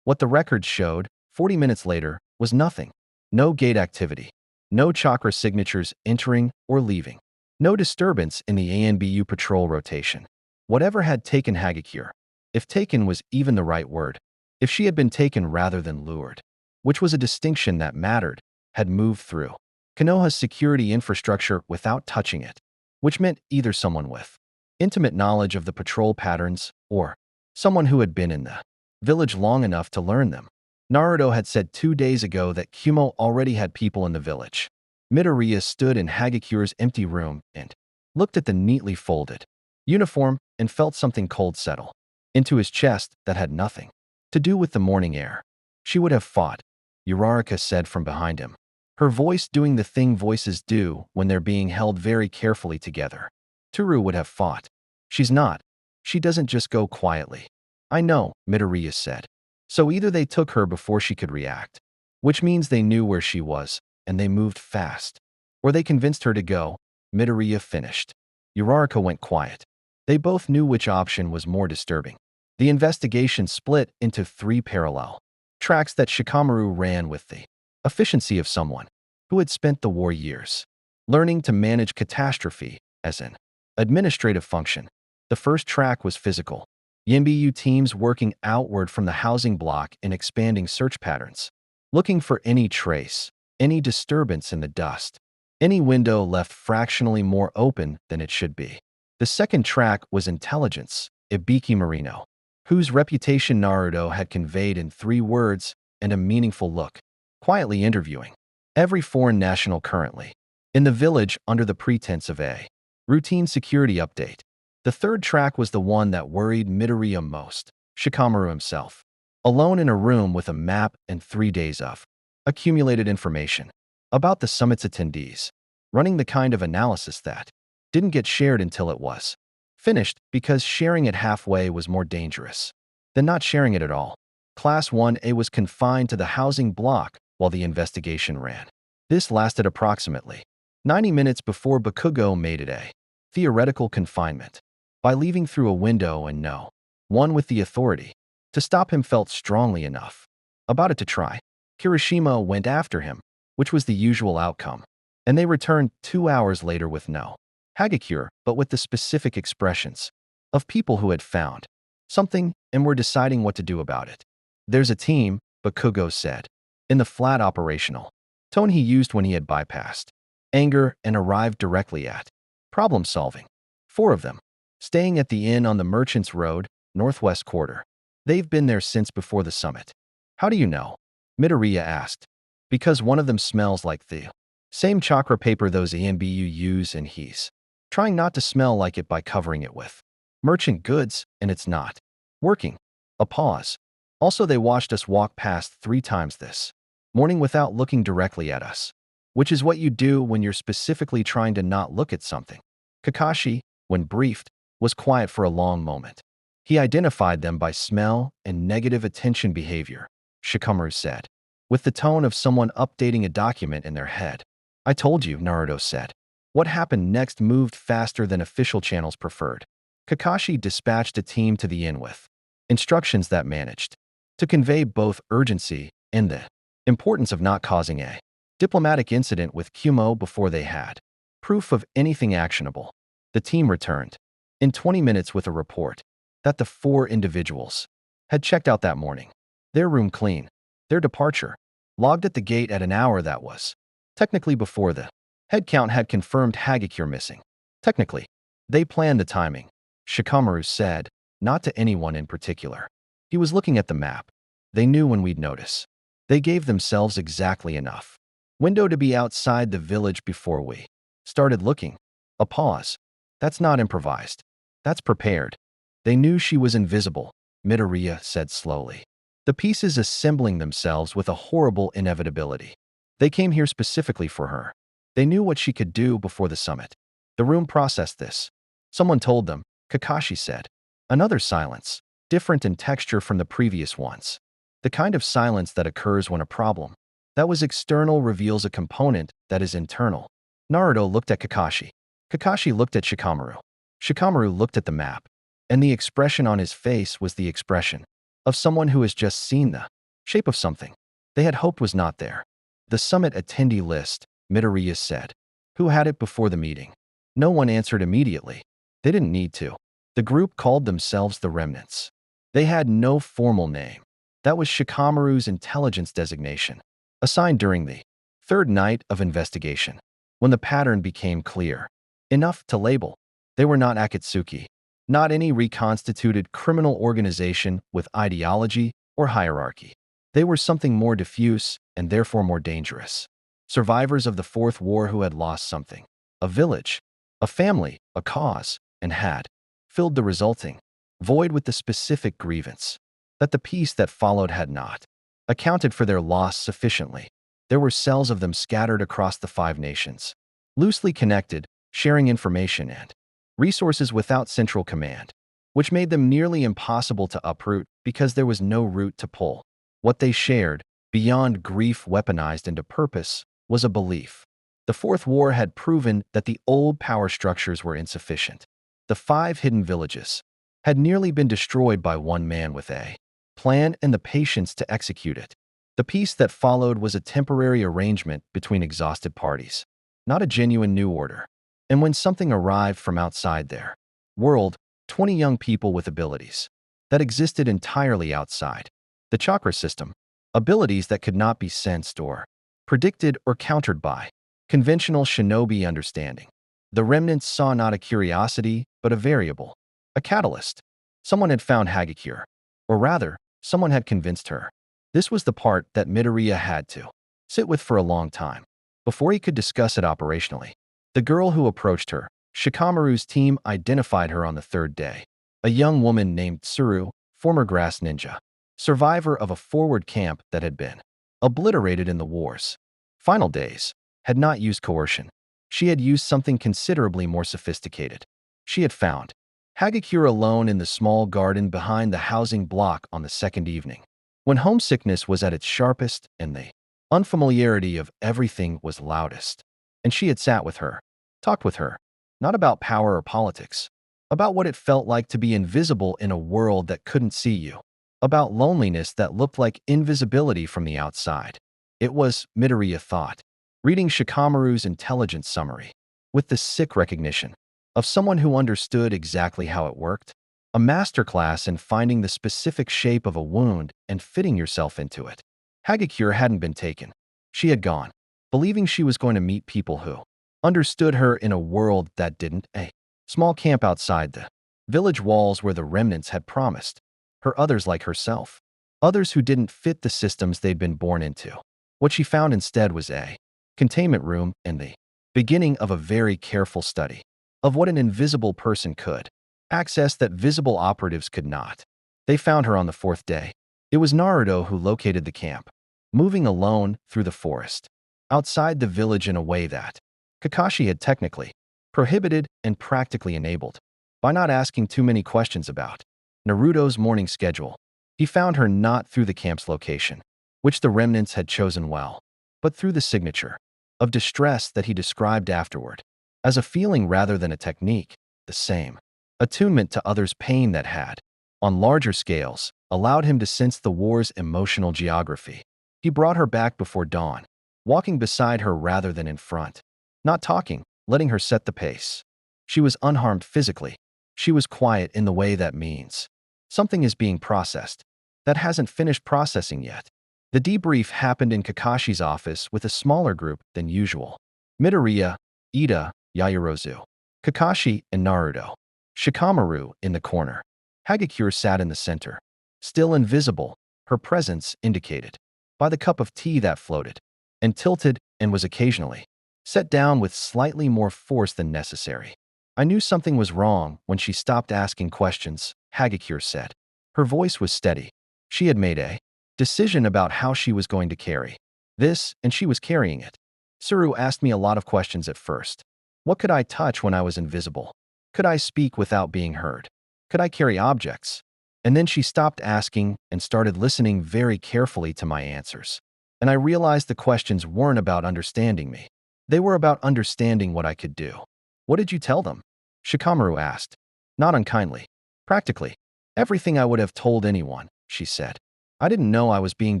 What the records showed, 40 minutes later, was nothing. No gate activity. No chakra signatures entering or leaving. No disturbance in the ANBU patrol rotation. Whatever had taken Hagakure, if taken was even the right word, if she had been taken rather than lured, which was a distinction that mattered, had moved through Konoha's security infrastructure without touching it, which meant either someone with intimate knowledge of the patrol patterns or someone who had been in the village long enough to learn them. Naruto had said 2 days ago that Kumo already had people in the village. Midoriya stood in Hagakure's empty room and looked at the neatly folded uniform and felt something cold settle into his chest that had nothing to do with the morning air. She would have fought, Uraraka said from behind him, her voice doing the thing voices do when they're being held very carefully together. Toru would have fought. She's not. She doesn't just go quietly. I know, Midoriya said. So either they took her before she could react, which means they knew where she was, and they moved fast, or they convinced her to go. Midoriya finished. Uraraka went quiet. They both knew which option was more disturbing. The investigation split into 3 parallel tracks that Shikamaru ran with the efficiency of someone who had spent the war years. learning to manage catastrophe as an administrative function. The first track was physical. Yimbu teams working outward from the housing block in expanding search patterns, looking for any trace, any disturbance in the dust, any window left fractionally more open than it should be. The second track was intelligence, Ibiki Marino, whose reputation Naruto had conveyed in 3 words and a meaningful look, quietly interviewing every foreign national currently in the village under the pretense of a routine security update. The third track was the one that worried Midoriya most, Shikamaru himself, alone in a room with a map and 3 days of accumulated information about the summit's attendees, running the kind of analysis that didn't get shared until it was finished because sharing it halfway was more dangerous than not sharing it at all. Class 1A was confined to the housing block while the investigation ran. This lasted approximately 90 minutes before Bakugo made it a theoretical confinement. By leaving through a window and no one with the authority to stop him felt strongly enough about it to try, Kirishima went after him, which was the usual outcome, and they returned 2 hours later with no Hagakure, but with the specific expressions of people who had found something and were deciding what to do about it. There's a team, Bakugo said, in the flat operational tone he used when he had bypassed anger and arrived directly at problem solving. 4 of them, staying at the inn on the Merchants Road, Northwest Quarter. They've been there since before the summit. How do you know? Midoriya asked. Because one of them smells like the same chakra paper those EMBU use and he's trying not to smell like it by covering it with merchant goods, and it's not working. A pause. Also, they watched us walk past 3 times this morning without looking directly at us, which is what you do when you're specifically trying to not look at something. Kakashi, when briefed, was quiet for a long moment. He identified them by smell and negative attention behavior, Shikamaru said, with the tone of someone updating a document in their head. I told you, Naruto said. What happened next moved faster than official channels preferred. Kakashi dispatched a team to the inn with instructions that managed to convey both urgency and the importance of not causing a diplomatic incident with Kumo before they had proof of anything actionable. The team returned in 20 minutes with a report that the 4 individuals had checked out that morning. Their room clean, their departure logged at the gate at an hour that was technically before the head count had confirmed Hagakure missing. Technically, they planned the timing, Shikamaru said, not to anyone in particular. He was looking at the map. They knew when we'd notice. They gave themselves exactly enough window to be outside the village before we started looking. A pause. That's not improvised. That's prepared. They knew she was invisible, Midoriya said slowly, the pieces assembling themselves with a horrible inevitability. They came here specifically for her. They knew what she could do before the summit. The room processed this. Someone told them, Kakashi said. Another silence, different in texture from the previous ones. The kind of silence that occurs when a problem that was external reveals a component that is internal. Naruto looked at Kakashi. Kakashi looked at Shikamaru. Shikamaru looked at the map. And the expression on his face was the expression of someone who has just seen the shape of something they had hoped was not there. The summit attendee list, Midoriya said. Who had it before the meeting? No one answered immediately. They didn't need to. The group called themselves the Remnants. They had no formal name. That was Shikamaru's intelligence designation, assigned during the 3rd night of investigation. When the pattern became clear enough to label, they were not Akatsuki, not any reconstituted criminal organization with ideology or hierarchy. They were something more diffuse and therefore more dangerous. Survivors of the 4th War who had lost something, a village, a family, a cause, and had filled the resulting void with the specific grievance that the peace that followed had not accounted for their loss sufficiently. There were cells of them scattered across the 5 nations, loosely connected, sharing information and resources without central command, which made them nearly impossible to uproot because there was no root to pull. What they shared, beyond grief weaponized into purpose, was a belief. The 4th War had proven that the old power structures were insufficient. The 5 hidden villages had nearly been destroyed by one man with a plan and the patience to execute it. The peace that followed was a temporary arrangement between exhausted parties. not a genuine new order. And when something arrived from outside their world, 20 young people with abilities that existed entirely outside the chakra system, abilities that could not be sensed or predicted or countered by conventional shinobi understanding. The remnants saw not a curiosity, but a variable, a catalyst. Someone had found Hagakure, or rather, someone had convinced her. This was the part that Midoriya had to sit with for a long time before he could discuss it operationally. The girl who approached her, Shikamaru's team identified her on the third day. A young woman named Tsuru, former grass ninja, survivor of a forward camp that had been obliterated in the war's final days, had not used coercion. She had used something considerably more sophisticated. She had found Hagakure alone in the small garden behind the housing block on the second evening, when homesickness was at its sharpest and the unfamiliarity of everything was loudest. And she had sat with her, talked with her, not about power or politics, about what it felt like to be invisible in a world that couldn't see you, about loneliness that looked like invisibility from the outside. It was, Midoriya thought, reading Shikamaru's intelligence summary, with the sick recognition of someone who understood exactly how it worked, a masterclass in finding the specific shape of a wound and fitting yourself into it. Hagakure hadn't been taken. She had gone, believing she was going to meet people who understood her in a world that didn't. A small camp outside the village walls where the remnants had promised her others like herself, others who didn't fit the systems they'd been born into. What she found instead was a containment room and the beginning of a very careful study of what an invisible person could access that visible operatives could not. They found her on the fourth day. It was Naruto who located the camp, moving alone through the forest, outside the village in a way that Kakashi had technically prohibited and practically enabled by not asking too many questions about Naruto's morning schedule. He found her not through the camp's location, which the remnants had chosen well, but through the signature of distress that he described afterward as a feeling rather than a technique, the same attunement to others' pain that had, on larger scales, allowed him to sense the war's emotional geography. He brought her back before dawn, walking beside her rather than in front, not talking, letting her set the pace. She was unharmed physically. She was quiet in the way that means something is being processed that hasn't finished processing yet. The debrief happened in Kakashi's office with a smaller group than usual. Midoriya, Ida, Yaoyorozu, Kakashi, and Naruto. Shikamaru in the corner. Hagakure sat in the center, still invisible, her presence indicated by the cup of tea that floated and tilted and was occasionally set down with slightly more force than necessary. I knew something was wrong when she stopped asking questions, Hagakure said. Her voice was steady. She had made a decision about how she was going to carry this, and she was carrying it. Tsuru asked me a lot of questions at first. What could I touch when I was invisible? Could I speak without being heard? Could I carry objects? And then she stopped asking and started listening very carefully to my answers. And I realized the questions weren't about understanding me. They were about understanding what I could do. What did you tell them? Shikamaru asked. Not unkindly. Practically everything I would have told anyone, she said. I didn't know I was being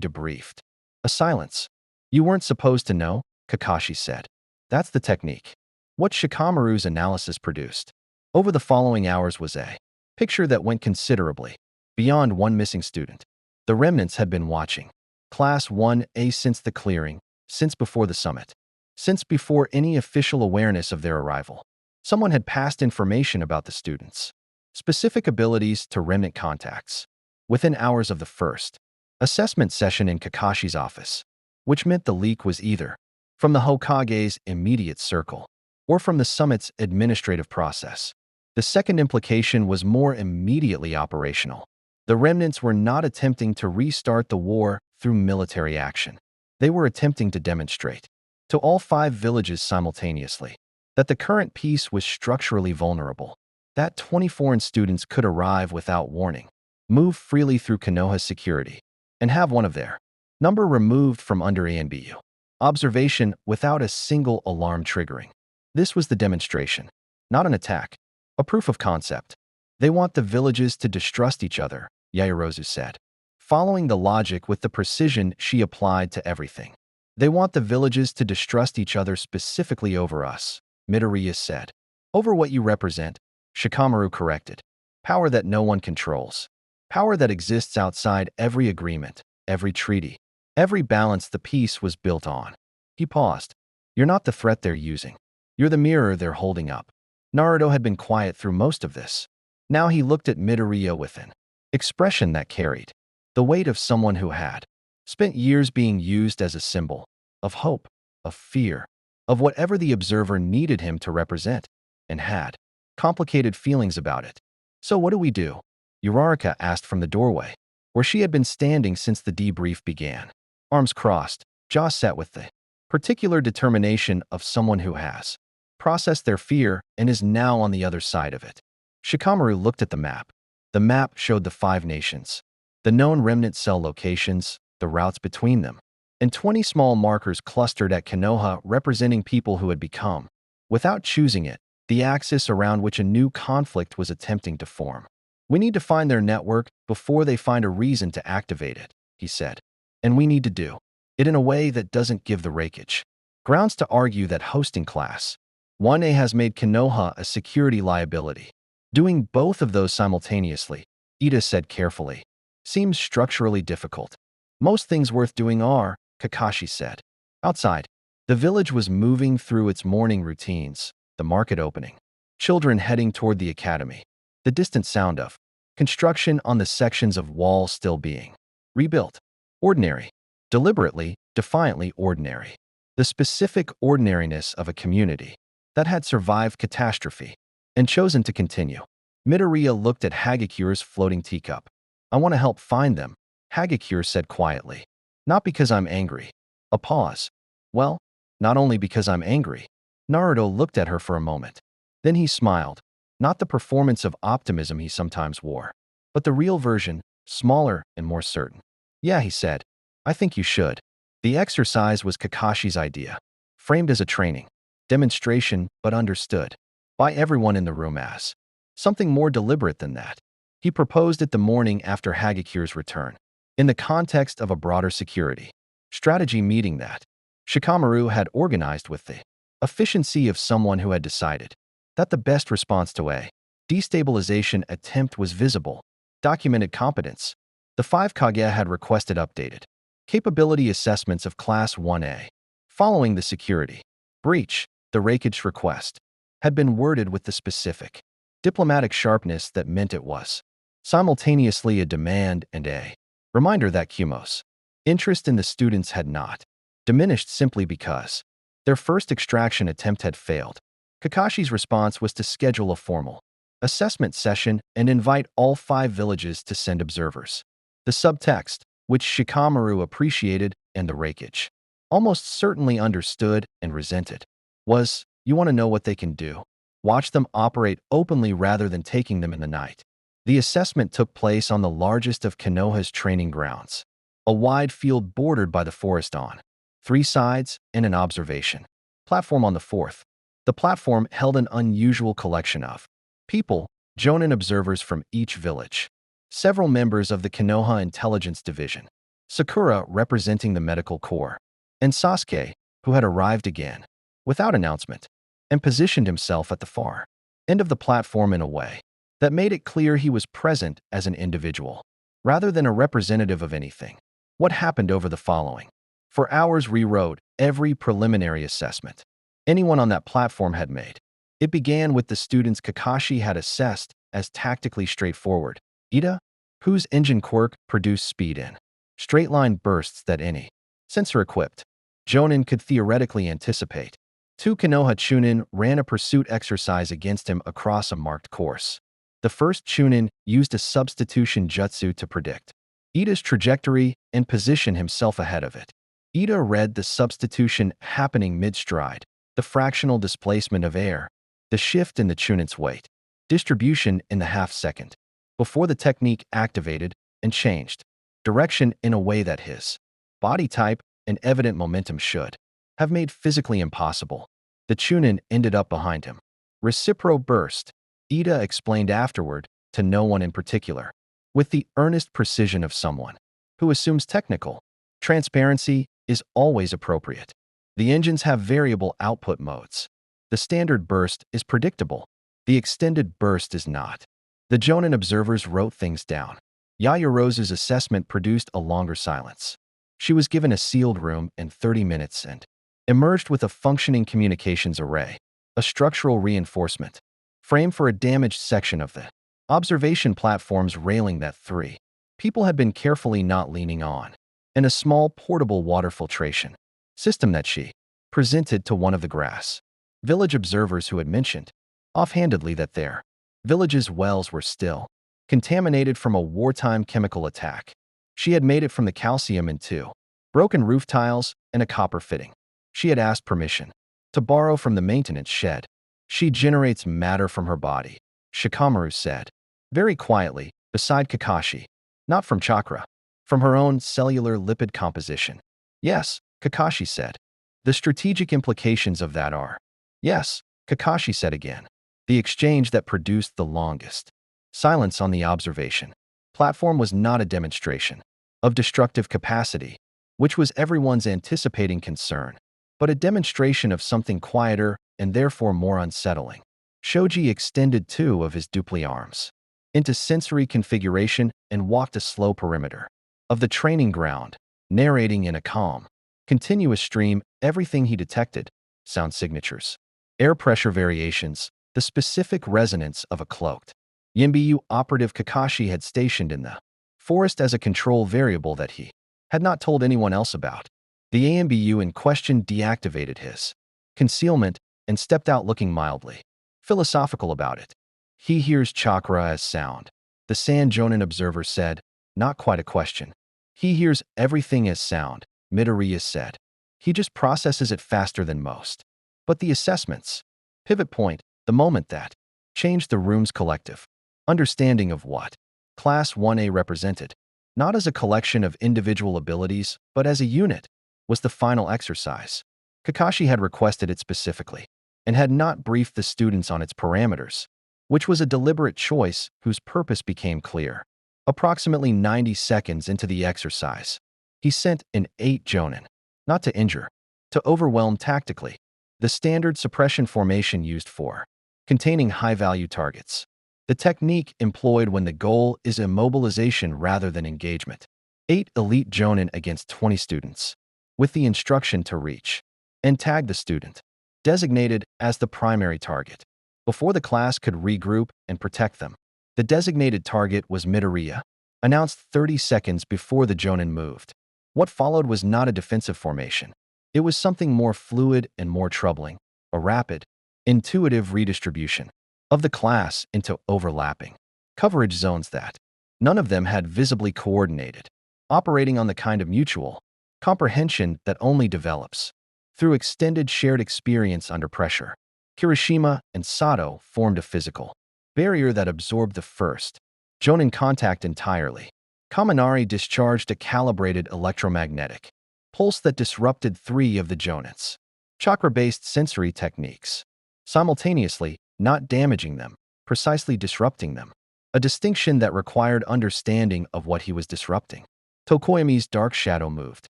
debriefed. A silence. You weren't supposed to know, Kakashi said. That's the technique. What Shikamaru's analysis produced over the following hours was a picture that went considerably beyond one missing student. The remnants had been watching Class 1A since the clearing, since before the summit, since before any official awareness of their arrival. Someone had passed information about the students' specific abilities to remnant contacts within hours of the first assessment session in Kakashi's office, which meant the leak was either from the Hokage's immediate circle or from the summit's administrative process. The second implication was more immediately operational. The remnants were not attempting to restart the war through military action. They were attempting to demonstrate to all 5 villages simultaneously that the current peace was structurally vulnerable, that 20 foreign students could arrive without warning, move freely through Konoha's security, and have one of their number removed from under ANBU observation without a single alarm triggering. This was the demonstration, not an attack, a proof of concept. They want the villages to distrust each other, Yaoyorozu said, following the logic with the precision she applied to everything. They want the villages to distrust each other specifically over us, Midoriya said. Over what you represent, Shikamaru corrected. Power that no one controls. Power that exists outside every agreement, every treaty, every balance the peace was built on. He paused. You're not the threat they're using. You're the mirror they're holding up. Naruto had been quiet through most of this. Now he looked at Midoriya with an expression that carried the weight of someone who had spent years being used as a symbol of hope, of fear, of whatever the observer needed him to represent, and had complicated feelings about it. So what do we do? Uraraka asked from the doorway, where she had been standing since the debrief began. Arms crossed, jaw set with the particular determination of someone who has processed their fear and is now on the other side of it. Shikamaru looked at the map. The map showed the 5 nations, the known remnant cell locations, the routes between them, and 20 small markers clustered at Konoha representing people who had become, without choosing it, the axis around which a new conflict was attempting to form. We need to find their network before they find a reason to activate it, he said. And we need to do it in a way that doesn't give the Raikage grounds to argue that hosting Class 1A has made Konoha a security liability. Doing both of those simultaneously, Ida said carefully, seems structurally difficult. Most things worth doing are, Kakashi said. Outside, the village was moving through its morning routines, the market opening, children heading toward the academy, the distant sound of construction on the sections of wall still being rebuilt. Ordinary, deliberately, defiantly ordinary. The specific ordinariness of a community that had survived catastrophe and chosen to continue. Midoriya looked at Hagekure's floating teacup. I want to help find them, Hagekure said quietly. Not because I'm angry. A pause. Well, not only because I'm angry. Naruto looked at her for a moment. Then he smiled. Not the performance of optimism he sometimes wore, but the real version, smaller and more certain. Yeah, he said. I think you should. The exercise was Kakashi's idea, framed as a training, demonstration, but understood by everyone in the room as something more deliberate than that. He proposed it the morning after Hagekure's return, in the context of a broader security strategy meeting that Shikamaru had organized with the efficiency of someone who had decided that the best response to a destabilization attempt was visible, documented competence. The 5 Kage had requested updated capability assessments of Class 1A. Following the security breach, the Raikage request had been worded with the specific diplomatic sharpness that meant it was simultaneously a demand and a reminder that Kumo's interest in the students had not diminished simply because their first extraction attempt had failed. Kakashi's response was to schedule a formal assessment session and invite all 5 villages to send observers. The subtext, which Shikamaru appreciated and the Raikage almost certainly understood and resented, was, you want to know what they can do? Watch them operate openly rather than taking them in the night. The assessment took place on the largest of Konoha's training grounds, a wide field bordered by the forest on 3 sides and an observation platform on the 4th. The platform held an unusual collection of people, Jonin observers from each village, several members of the Konoha Intelligence Division, Sakura representing the Medical Corps, and Sasuke, who had arrived again, without announcement, and positioned himself at the far end of the platform in a way that made it clear he was present as an individual, rather than a representative of anything. What happened over the following? For hours rewrote every preliminary assessment anyone on that platform had made. It began with the students Kakashi had assessed as tactically straightforward. Ida, whose engine quirk produced speed in straight-line bursts that any sensor-equipped Jonin could theoretically anticipate. 2 Konoha Chunin ran a pursuit exercise against him across a marked course. The first Chunin used a substitution jutsu to predict Ida's trajectory and position himself ahead of it. Ida read the substitution happening mid-stride, the fractional displacement of air, the shift in the Chunin's weight, distribution in the half-second, before the technique activated and changed direction in a way that his body type and evident momentum should have made physically impossible. The Chunin ended up behind him. Recipro burst, Ida explained afterward, to no one in particular, with the earnest precision of someone who assumes technical transparency is always appropriate. The engines have variable output modes. The standard burst is predictable. The extended burst is not. The Jonin observers wrote things down. Yayarose's assessment produced a longer silence. She was given a sealed room in 30 minutes and emerged with a functioning communications array, a structural reinforcement, frame for a damaged section of the observation platform's railing that 3 people had been carefully not leaning on, and a small portable water filtration system that she presented to one of the grass village observers who had mentioned offhandedly that their village's wells were still contaminated from a wartime chemical attack. She had made it from the calcium in 2 broken roof tiles and a copper fitting. She had asked permission to borrow from the maintenance shed. She generates matter from her body, Shikamaru said, very quietly, beside Kakashi. Not from chakra, from her own cellular lipid composition. Yes, Kakashi said. The strategic implications of that are. Yes, Kakashi said again. The exchange that produced the longest silence on the observation platform was not a demonstration of destructive capacity, which was everyone's anticipating concern, but a demonstration of something quieter and therefore more unsettling. Shoji extended 2 of his dupli arms into sensory configuration and walked a slow perimeter of the training ground, narrating in a calm, continuous stream everything he detected: sound signatures, air pressure variations, the specific resonance of a cloaked Yimbiyu operative Kakashi had stationed in the forest as a control variable that he had not told anyone else about. The AMBU in question deactivated his concealment and stepped out looking mildly philosophical about it. He hears chakra as sound, the San Jonin observer said, not quite a question. He hears everything as sound, Midoriya said. He just processes it faster than most. But the assessments, pivot point, the moment that changed the room's collective understanding of what Class 1A represented, not as a collection of individual abilities, but as a unit, was the final exercise. Kakashi had requested it specifically, and had not briefed the students on its parameters, which was a deliberate choice whose purpose became clear. Approximately 90 seconds into the exercise, he sent an 8 Jonin, not to injure, to overwhelm tactically, the standard suppression formation used for containing high-value targets. The technique employed when the goal is immobilization rather than engagement. 8 elite Jonin against 20 students, with the instruction to reach and tag the student, designated as the primary target, before the class could regroup and protect them. The designated target was Midoriya, announced 30 seconds before the Jonin moved. What followed was not a defensive formation. It was something more fluid and more troubling, a rapid, intuitive redistribution of the class into overlapping coverage zones that none of them had visibly coordinated, operating on the kind of mutual comprehension that only develops through extended shared experience under pressure. Kirishima and Sato formed a physical barrier that absorbed the first Jonin contact entirely. Kaminari discharged a calibrated electromagnetic pulse that disrupted 3 of the Jonins' chakra-based sensory techniques, simultaneously not damaging them, precisely disrupting them, a distinction that required understanding of what he was disrupting. Tokoyami's dark shadow moved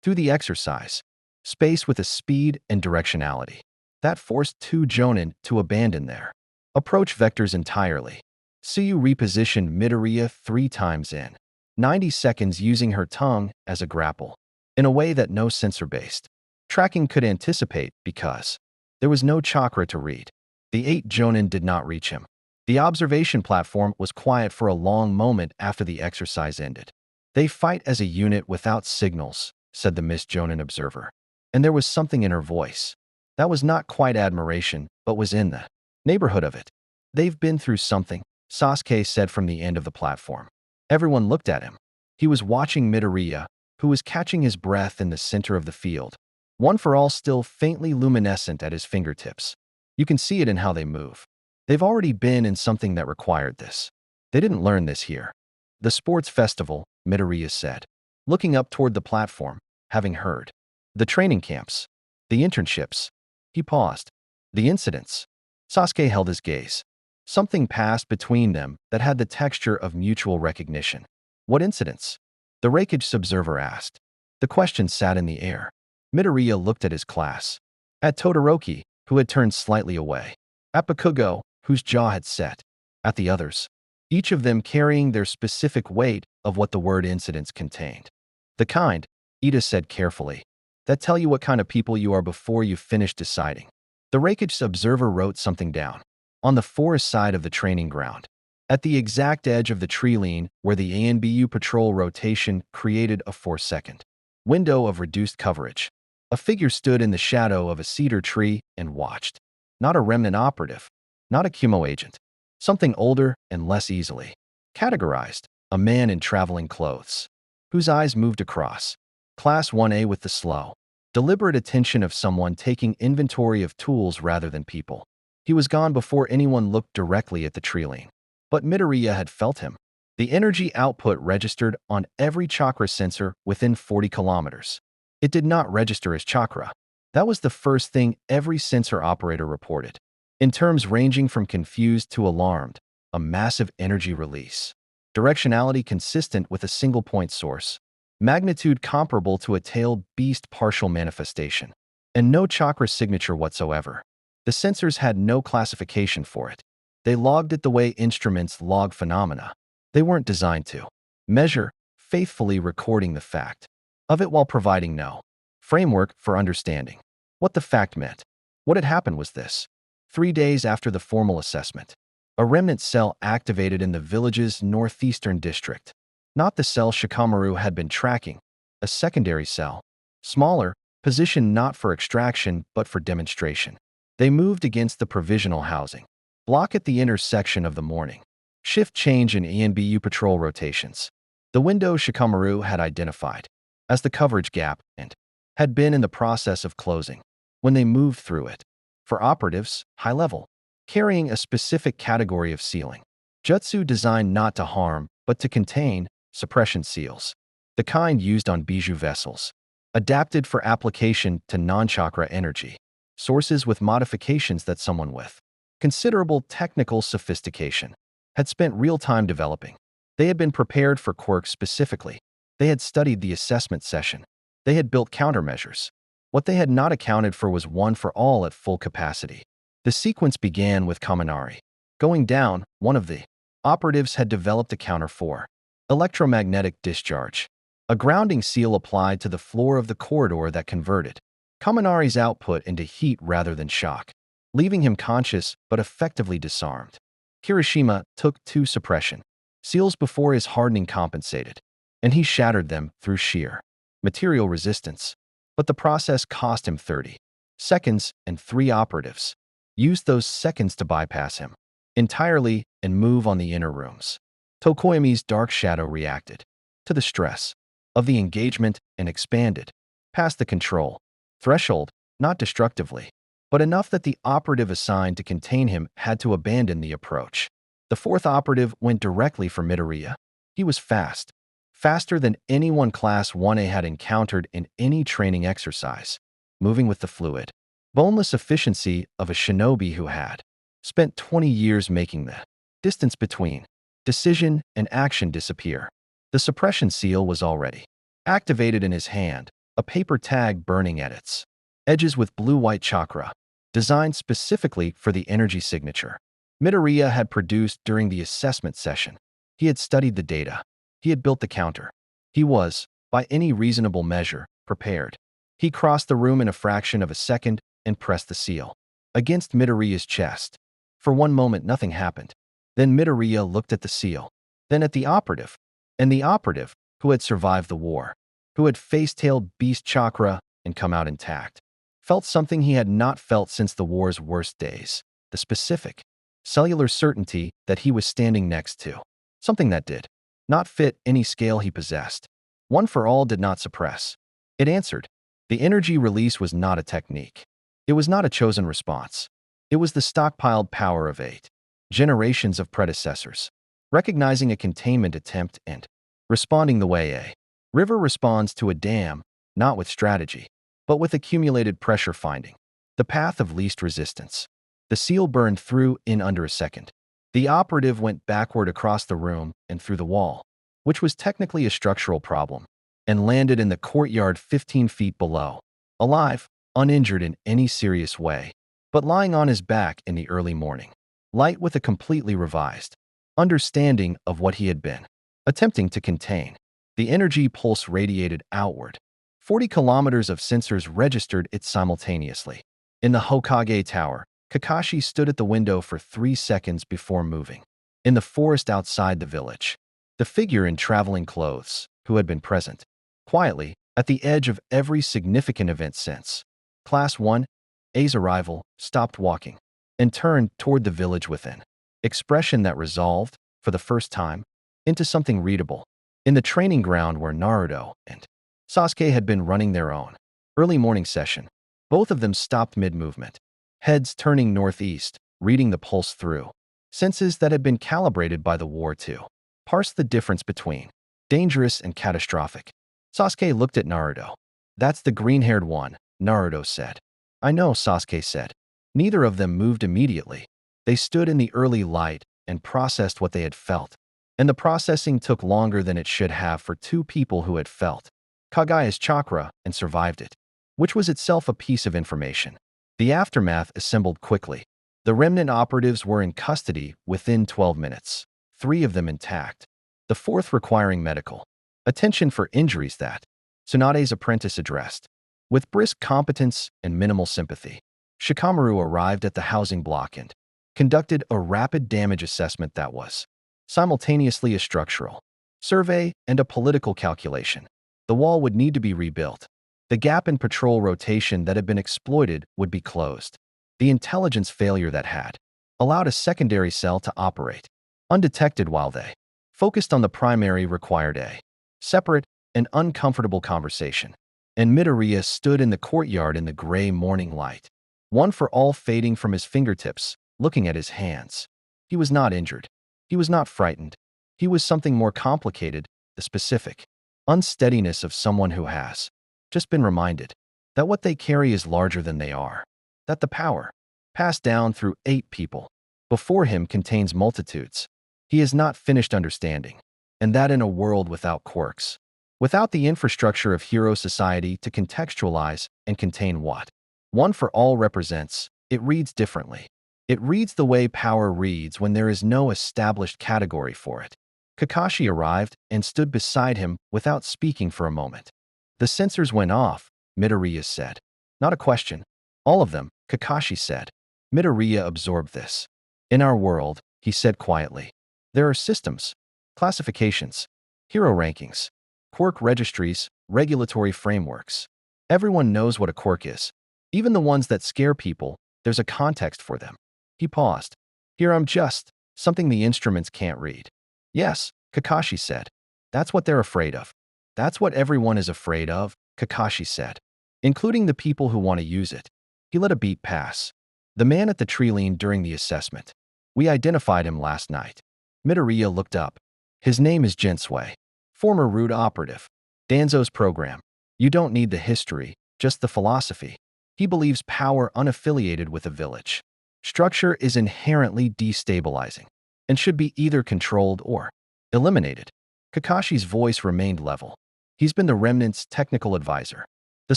through the exercise space with a speed and directionality that forced 2 Jonin to abandon their approach vectors entirely. Suyu repositioned Midoriya 3 times in 90 seconds using her tongue as a grapple, in a way that no sensor-based tracking could anticipate because there was no chakra to read. The 8 Jonin did not reach him. The observation platform was quiet for a long moment after the exercise ended. They fight as a unit without signals, said the Miss Jonin observer. And there was something in her voice that was not quite admiration, but was in the neighborhood of it. They've been through something, Sasuke said from the end of the platform. Everyone looked at him. He was watching Midoriya, who was catching his breath in the center of the field, one for all still faintly luminescent at his fingertips. You can see it in how they move. They've already been in something that required this. They didn't learn this here. The sports festival, Midoriya said, looking up toward the platform, having heard. The training camps. The internships. He paused. The incidents. Sasuke held his gaze. Something passed between them that had the texture of mutual recognition. What incidents? The Raikage observer asked. The question sat in the air. Midoriya looked at his class. At Todoroki, who had turned slightly away. At Bakugo, whose jaw had set. At the others. Each of them carrying their specific weight of what the word incidents contained. The kind, Ida said carefully, that tell you what kind of people you are before you finish deciding. The Rakich's observer wrote something down. On the forest side of the training ground. At the exact edge of the tree line where the ANBU patrol rotation created a 4-second window of reduced coverage. A figure stood in the shadow of a cedar tree and watched. Not a remnant operative. Not a Kumo agent. Something older and less easily categorized. A man in traveling clothes. Whose eyes moved across. Class 1A with the slow, deliberate attention of someone taking inventory of tools rather than people. He was gone before anyone looked directly at the tree line. But Midoriya had felt him. The energy output registered on every chakra sensor within 40 kilometers. It did not register as chakra. That was the first thing every sensor operator reported. In terms ranging from confused to alarmed, a massive energy release. Directionality consistent with a single point source. Magnitude comparable to a tailed beast partial manifestation. And no chakra signature whatsoever. The sensors had no classification for it. They logged it the way instruments log phenomena. They weren't designed to measure, faithfully recording the fact of it while providing no framework for understanding what the fact meant. What had happened was this. 3 days after the formal assessment, a remnant cell activated in the village's northeastern district. Not the cell Shikamaru had been tracking, a secondary cell. Smaller, positioned not for extraction but for demonstration. They moved against the provisional housing block at the intersection of the morning shift change in ENBU patrol rotations. The window Shikamaru had identified as the coverage gap and had been in the process of closing when they moved through it. For operatives, high level, carrying a specific category of sealing. Jutsu designed not to harm, but to contain, suppression seals. The kind used on bijou vessels. Adapted for application to non-chakra energy. Sources with modifications that someone with considerable technical sophistication had spent real time developing. They had been prepared for quirks specifically. They had studied the assessment session. They had built countermeasures. What they had not accounted for was one for all at full capacity. The sequence began with Kaminari. Going down, one of the operatives had developed a counter for electromagnetic discharge. A grounding seal applied to the floor of the corridor that converted Kaminari's output into heat rather than shock, leaving him conscious but effectively disarmed. Kirishima took 2 suppression seals before his hardening compensated, and he shattered them through sheer material resistance. But the process cost him 30 seconds, and 3 operatives used those seconds to bypass him entirely and move on the inner rooms. Tokoyami's dark shadow reacted to the stress of the engagement and expanded past the control threshold, not destructively, but enough that the operative assigned to contain him had to abandon the approach. The 4th operative went directly for Midoriya. He was fast, faster than anyone Class 1A had encountered in any training exercise, moving with the fluid, boneless efficiency of a shinobi who had spent 20 years making the distance between decision and action disappear. The suppression seal was already activated in his hand, a paper tag burning at its edges with blue-white chakra, designed specifically for the energy signature Midoriya had produced during the assessment session. He had studied the data. He had built the counter. He was, by any reasonable measure, prepared. He crossed the room in a fraction of a second and pressed the seal against Midoriya's chest. For one moment, nothing happened. Then Midoriya looked at the seal, then at the operative, and the operative, who had survived the war, who had face-tailed beast chakra and come out intact, felt something he had not felt since the war's worst days, the specific, cellular certainty that he was standing next to, something that did not fit any scale he possessed. One for all did not suppress. It answered. The energy release was not a technique. It was not a chosen response. It was the stockpiled power of 8 generations of predecessors, recognizing a containment attempt and responding the way a river responds to a dam, not with strategy, but with accumulated pressure finding the path of least resistance. The seal burned through in under a second. The operative went backward across the room and through the wall, which was technically a structural problem. and landed in the courtyard 15 feet below, alive, uninjured in any serious way, but lying on his back in the early morning, light with a completely revised understanding of what he had been attempting to contain. The energy pulse radiated outward. 40 kilometers of sensors registered it simultaneously. In the Hokage Tower, Kakashi stood at the window for 3 seconds before moving. In the forest outside the village, the figure in traveling clothes, who had been present, quietly, at the edge of every significant event since Class 1A's arrival, stopped walking and turned toward the village within. Expression that resolved, for the first time, into something readable. In the training ground where Naruto and Sasuke had been running their own early morning session, both of them stopped mid-movement, heads turning northeast, reading the pulse through senses that had been calibrated by the war to parse the difference between dangerous and catastrophic. Sasuke looked at Naruto. "That's the green-haired one," Naruto said. "I know," Sasuke said. Neither of them moved immediately. They stood in the early light and processed what they had felt. And the processing took longer than it should have for two people who had felt Kage's chakra and survived it, which was itself a piece of information. The aftermath assembled quickly. The remnant operatives were in custody within 12 minutes, 3 of them intact, the 4th requiring medical attention for injuries that Tsunade's apprentice addressed. With brisk competence and minimal sympathy, Shikamaru arrived at the housing block and conducted a rapid damage assessment that was simultaneously a structural survey and a political calculation. The wall would need to be rebuilt. The gap in patrol rotation that had been exploited would be closed. The intelligence failure that had allowed a secondary cell to operate undetected while they focused on the primary required a separate and uncomfortable conversation. And Midoriya stood in the courtyard in the gray morning light, one for all fading from his fingertips, looking at his hands. He was not injured. He was not frightened. He was something more complicated, the specific unsteadiness of someone who has just been reminded that what they carry is larger than they are, that the power passed down through 8 people before him contains multitudes he has not finished understanding, and that in a world without quirks, without the infrastructure of hero society to contextualize and contain what one for all represents, it reads differently. It reads the way power reads when there is no established category for it. Kakashi arrived and stood beside him without speaking for a moment. "The sensors went off," Midoriya said. "Not a question. All of them," Kakashi said. Midoriya absorbed this. "In our world," he said quietly, "there are systems, classifications, hero rankings, quirk registries, regulatory frameworks. Everyone knows what a quirk is. Even the ones that scare people, there's a context for them." He paused. "Here I'm just something the instruments can't read." "Yes," Kakashi said. "That's what they're afraid of. That's what everyone is afraid of," Kakashi said, "including the people who want to use it." He let a beat pass. "The man at the tree leaned during the assessment. We identified him last night." Midoriya looked up. "His name is Jinsui. Former root operative. Danzo's program. You don't need the history, just the philosophy. He believes power unaffiliated with a village structure is inherently destabilizing and should be either controlled or eliminated." Kakashi's voice remained level. "He's been the remnant's technical advisor. The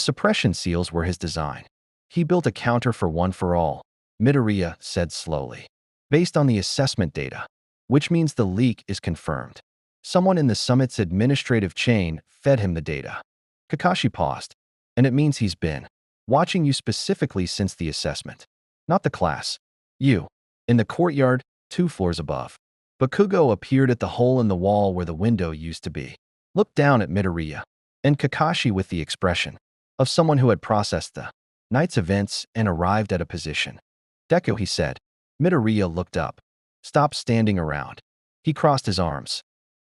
suppression seals were his design. He built a counter for one for all," Midoriya said slowly, "based on the assessment data, which means the leak is confirmed. Someone in the summit's administrative chain fed him the data." Kakashi paused. "And it means he's been watching you specifically since the assessment. Not the class. You." In the courtyard, 2 floors above, Bakugo appeared at the hole in the wall where the window used to be, looked down at Midoriya and Kakashi with the expression of someone who had processed the night's events and arrived at a position. "Deku," he said. Midoriya looked up. "Stop standing around." He crossed his arms.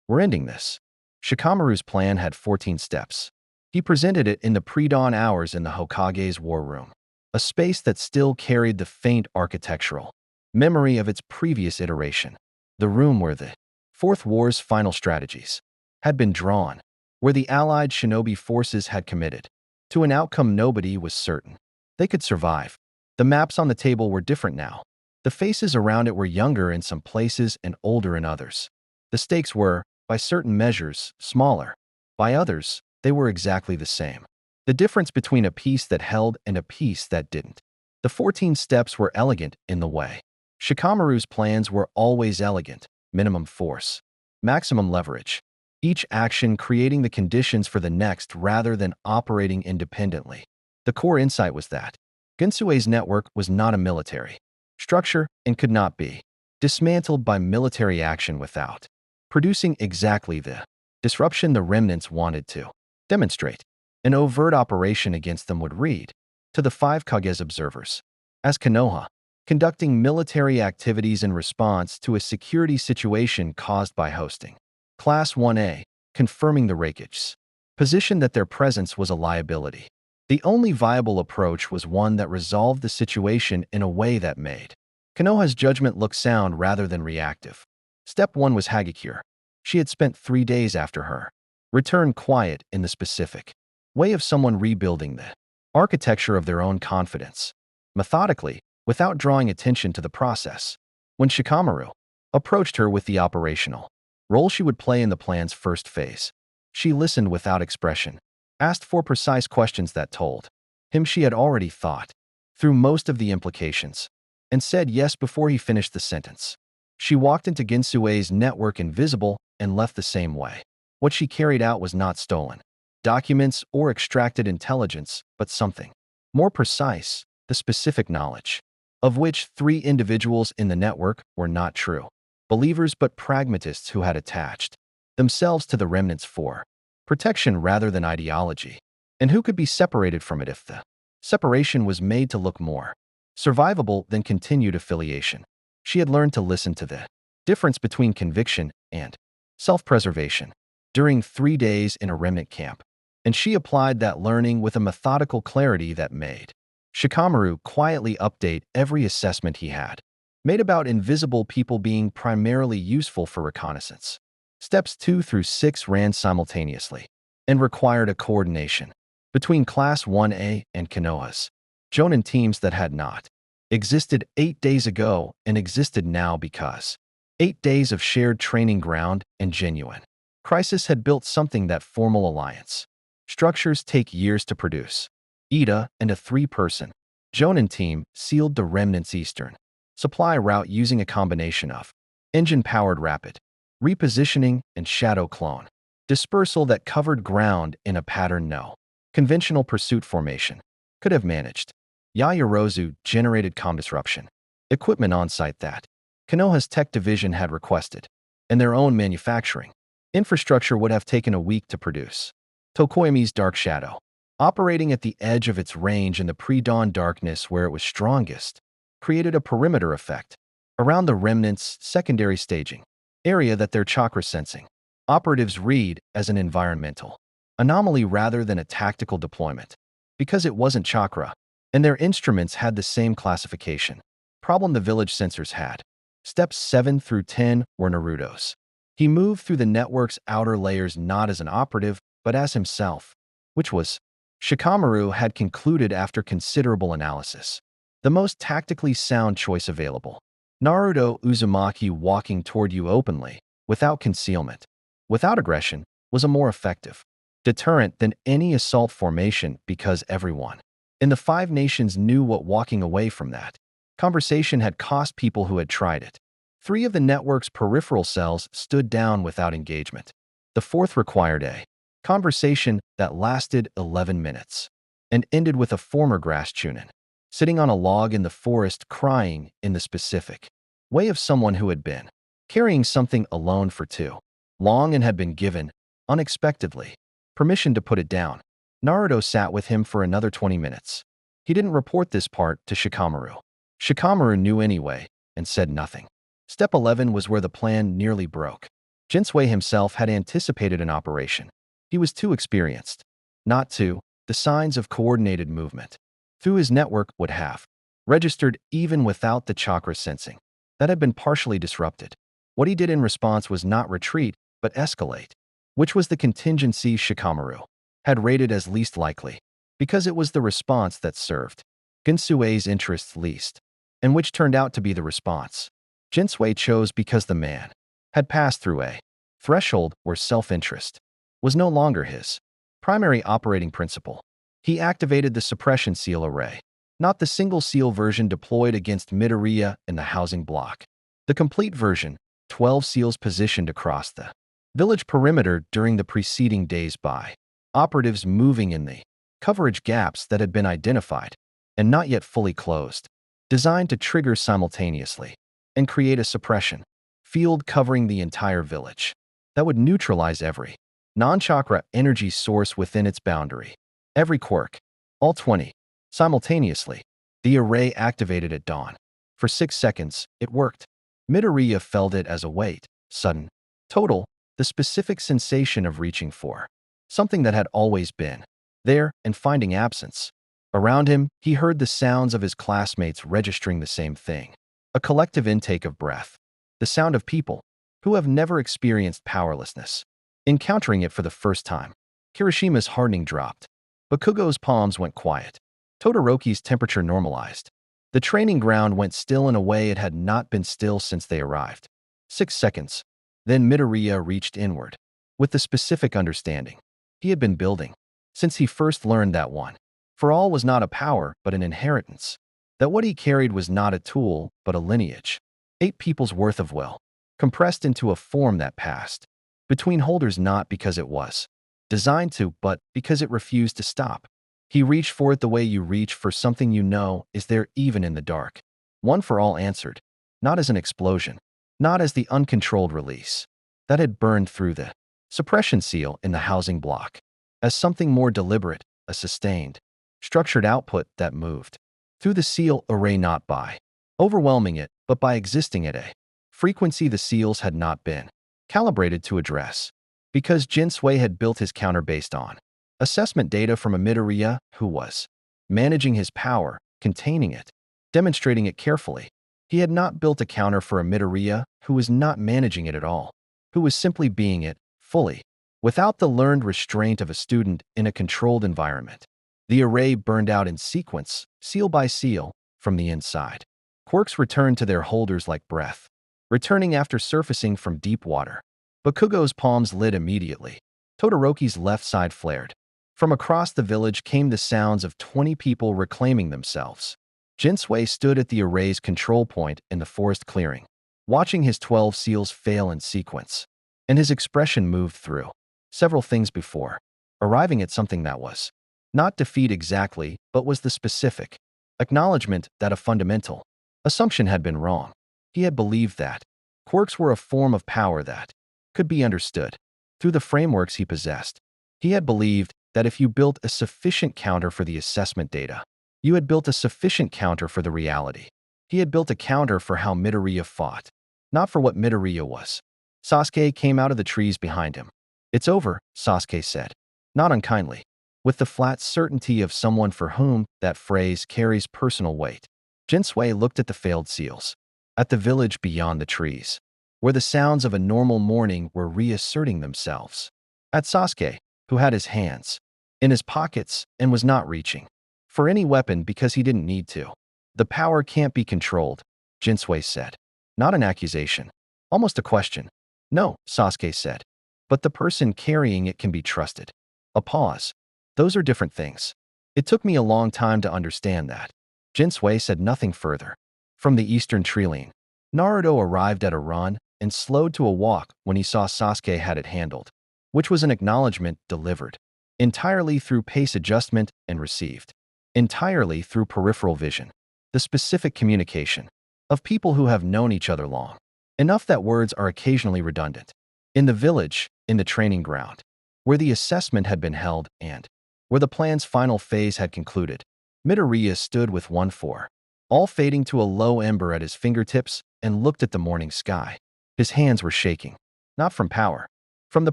"We're ending this." Shikamaru's plan had 14 steps. He presented it in the pre-dawn hours in the Hokage's war room, a space that still carried the faint architectural memory of its previous iteration. The room where the Fourth War's final strategies had been drawn, where the Allied shinobi forces had committed to an outcome nobody was certain they could survive. The maps on the table were different now. The faces around it were younger in some places and older in others. The stakes were, by certain measures, smaller. By others, they were exactly the same. The difference between a piece that held and a piece that didn't. The 14 steps were elegant in the way. Shikamaru's plans were always elegant: minimum force, maximum leverage, each action creating the conditions for the next rather than operating independently. The core insight was that Gensue's network was not a military structure and could not be dismantled by military action without producing exactly the disruption the remnants wanted to demonstrate. An overt operation against them would read to the 5 Kage's observers as Konoha, conducting military activities in response to a security situation caused by hosting Class 1A, confirming the Raikage's position that their presence was a liability. The only viable approach was one that resolved the situation in a way that made Konoha's judgment look sound rather than reactive. Step 1 was Hagakure. She had spent 3 days after her return quiet in the specific way of someone rebuilding the architecture of their own confidence, methodically, without drawing attention to the process. When Shikamaru approached her with the operational role she would play in the plan's first phase, she listened without expression, asked 4 precise questions that told him she had already thought through most of the implications, and said yes before he finished the sentence. She walked into Gensue's network invisible and left the same way. What she carried out was not stolen documents or extracted intelligence, but something more precise: the specific knowledge of which 3 individuals in the network were not true believers but pragmatists who had attached themselves to the remnants for protection rather than ideology, and who could be separated from it if the separation was made to look more survivable than continued affiliation. She had learned to listen to the difference between conviction and self-preservation during 3 days in a remnant camp, and she applied that learning with a methodical clarity that made Shikamaru quietly update every assessment he had made about invisible people being primarily useful for reconnaissance. Steps 2 through 6 ran simultaneously and required a coordination between Class 1A and Konoha's Jonin teams that had not existed 8 days ago and existed now because 8 days of shared training ground and genuine crisis had built something that formal alliance structures take years to produce. Ida and a 3-person Jonin team sealed the remnant's eastern supply route using a combination of engine-powered rapid repositioning and shadow clone dispersal that covered ground in a pattern no conventional pursuit formation could have managed. Yaoyorozu generated comm disruption equipment on-site that Konoha's tech division had requested, and their own manufacturing infrastructure would have taken a week to produce. Tokoyami's Dark Shadow, operating at the edge of its range in the pre-dawn darkness where it was strongest, created a perimeter effect around the remnants' secondary staging area that their chakra sensing operatives read as an environmental anomaly rather than a tactical deployment, because it wasn't chakra, and their instruments had the same classification problem the village sensors had. Steps 7 through 10 were Naruto's. He moved through the network's outer layers not as an operative, but as himself, which was, Shikamaru had concluded after considerable analysis, the most tactically sound choice available. Naruto Uzumaki walking toward you openly, without concealment, without aggression, was a more effective deterrent than any assault formation because everyone in the 5 nations knew what walking away from that conversation had cost people who had tried it. 3 of the network's peripheral cells stood down without engagement. The 4th required a conversation that lasted 11 minutes and ended with a former grass chunin sitting on a log in the forest crying in the specific way of someone who had been carrying something alone for too long and had been given, unexpectedly, permission to put it down. Naruto sat with him for another 20 minutes. He didn't report this part to Shikamaru. Shikamaru knew anyway and said nothing. Step 11 was where the plan nearly broke. Jinsui himself had anticipated an operation. He was too experienced not to. The signs of coordinated movement through his network would have registered even without the chakra sensing that had been partially disrupted. What he did in response was not retreat, but escalate, which was the contingency Shikamaru had rated as least likely, because it was the response that served Gensue's interests least, and which turned out to be the response Jinsui chose because the man had passed through a threshold where self-interest was no longer his Primary operating principle. He activated the suppression seal array, not the single seal version deployed against Midoriya in the housing block. The complete version, 12 seals positioned across the village perimeter during the preceding days by operatives moving in the coverage gaps that had been identified and not yet fully closed, designed to trigger simultaneously and create a suppression field covering the entire village that would neutralize every non-chakra energy source within its boundary. Every quirk, all 20, simultaneously. The array activated at dawn. For 6 seconds, it worked. Midoriya felt it as a weight, sudden, total, the specific sensation of reaching for something that had always been there and finding absence. Around him, he heard the sounds of his classmates registering the same thing. A collective intake of breath. The sound of people who have never experienced powerlessness, encountering it for the first time. Kirishima's hardening dropped. Bakugo's palms went quiet. Todoroki's temperature normalized. The training ground went still in a way it had not been still since they arrived. 6 seconds. Then Midoriya reached inward, with the specific understanding he had been building since he first learned that one. For all was not a power, but an inheritance. That what he carried was not a tool, but a lineage. 8 people's worth of will, compressed into a form that passed between holders not because it was designed to, but because it refused to stop. He reached for it the way you reach for something you know is there even in the dark. One for all answered, not as an explosion, not as the uncontrolled release that had burned through the suppression seal in the housing block, as something more deliberate, a sustained, structured output that moved through the seal array not by overwhelming it, but by existing at a frequency the seals had not been calibrated to address, because Jinsui had built his counter based on assessment data from a Midoriya who was managing his power, containing it, demonstrating it carefully. He had not built a counter for a Midoriya who was not managing it at all, who was simply being it, fully, without the learned restraint of a student in a controlled environment. The array burned out in sequence, seal by seal, from the inside. Quirks returned to their holders like breath, returning after surfacing from deep water. Bakugo's palms lit immediately. Todoroki's left side flared. From across the village came the sounds of 20 people reclaiming themselves. Jinsui stood at the array's control point in the forest clearing, watching his 12 seals fail in sequence, and his expression moved through several things before, arriving at something that was not defeat exactly, but was the specific acknowledgement that a fundamental assumption had been wrong. He had believed that quirks were a form of power that could be understood through the frameworks he possessed. He had believed that if you built a sufficient counter for the assessment data, you had built a sufficient counter for the reality. He had built a counter for how Midoriya fought, not for what Midoriya was. Sasuke came out of the trees behind him. "It's over," Sasuke said, not unkindly, with the flat certainty of someone for whom that phrase carries personal weight. Jinsui looked at the failed seals, at the village beyond the trees, where the sounds of a normal morning were reasserting themselves, at Sasuke, who had his hands in his pockets and was not reaching for any weapon because he didn't need to. "The power can't be controlled," Jinsui said. Not an accusation, almost a question. "No," Sasuke said, "but the person carrying it can be trusted." A pause. "Those are different things. It took me a long time to understand that." Jinsui said nothing further. From the eastern tree line, Naruto arrived at a run and slowed to a walk when he saw Sasuke had it handled, which was an acknowledgement delivered entirely through pace adjustment and received entirely through peripheral vision, the specific communication of people who have known each other long enough that words are occasionally redundant. In the village, in the training ground, where the assessment had been held and where the plan's final phase had concluded, Midoriya stood with 1-4, all fading to a low ember at his fingertips, and looked at the morning sky. His hands were shaking, not from power, from the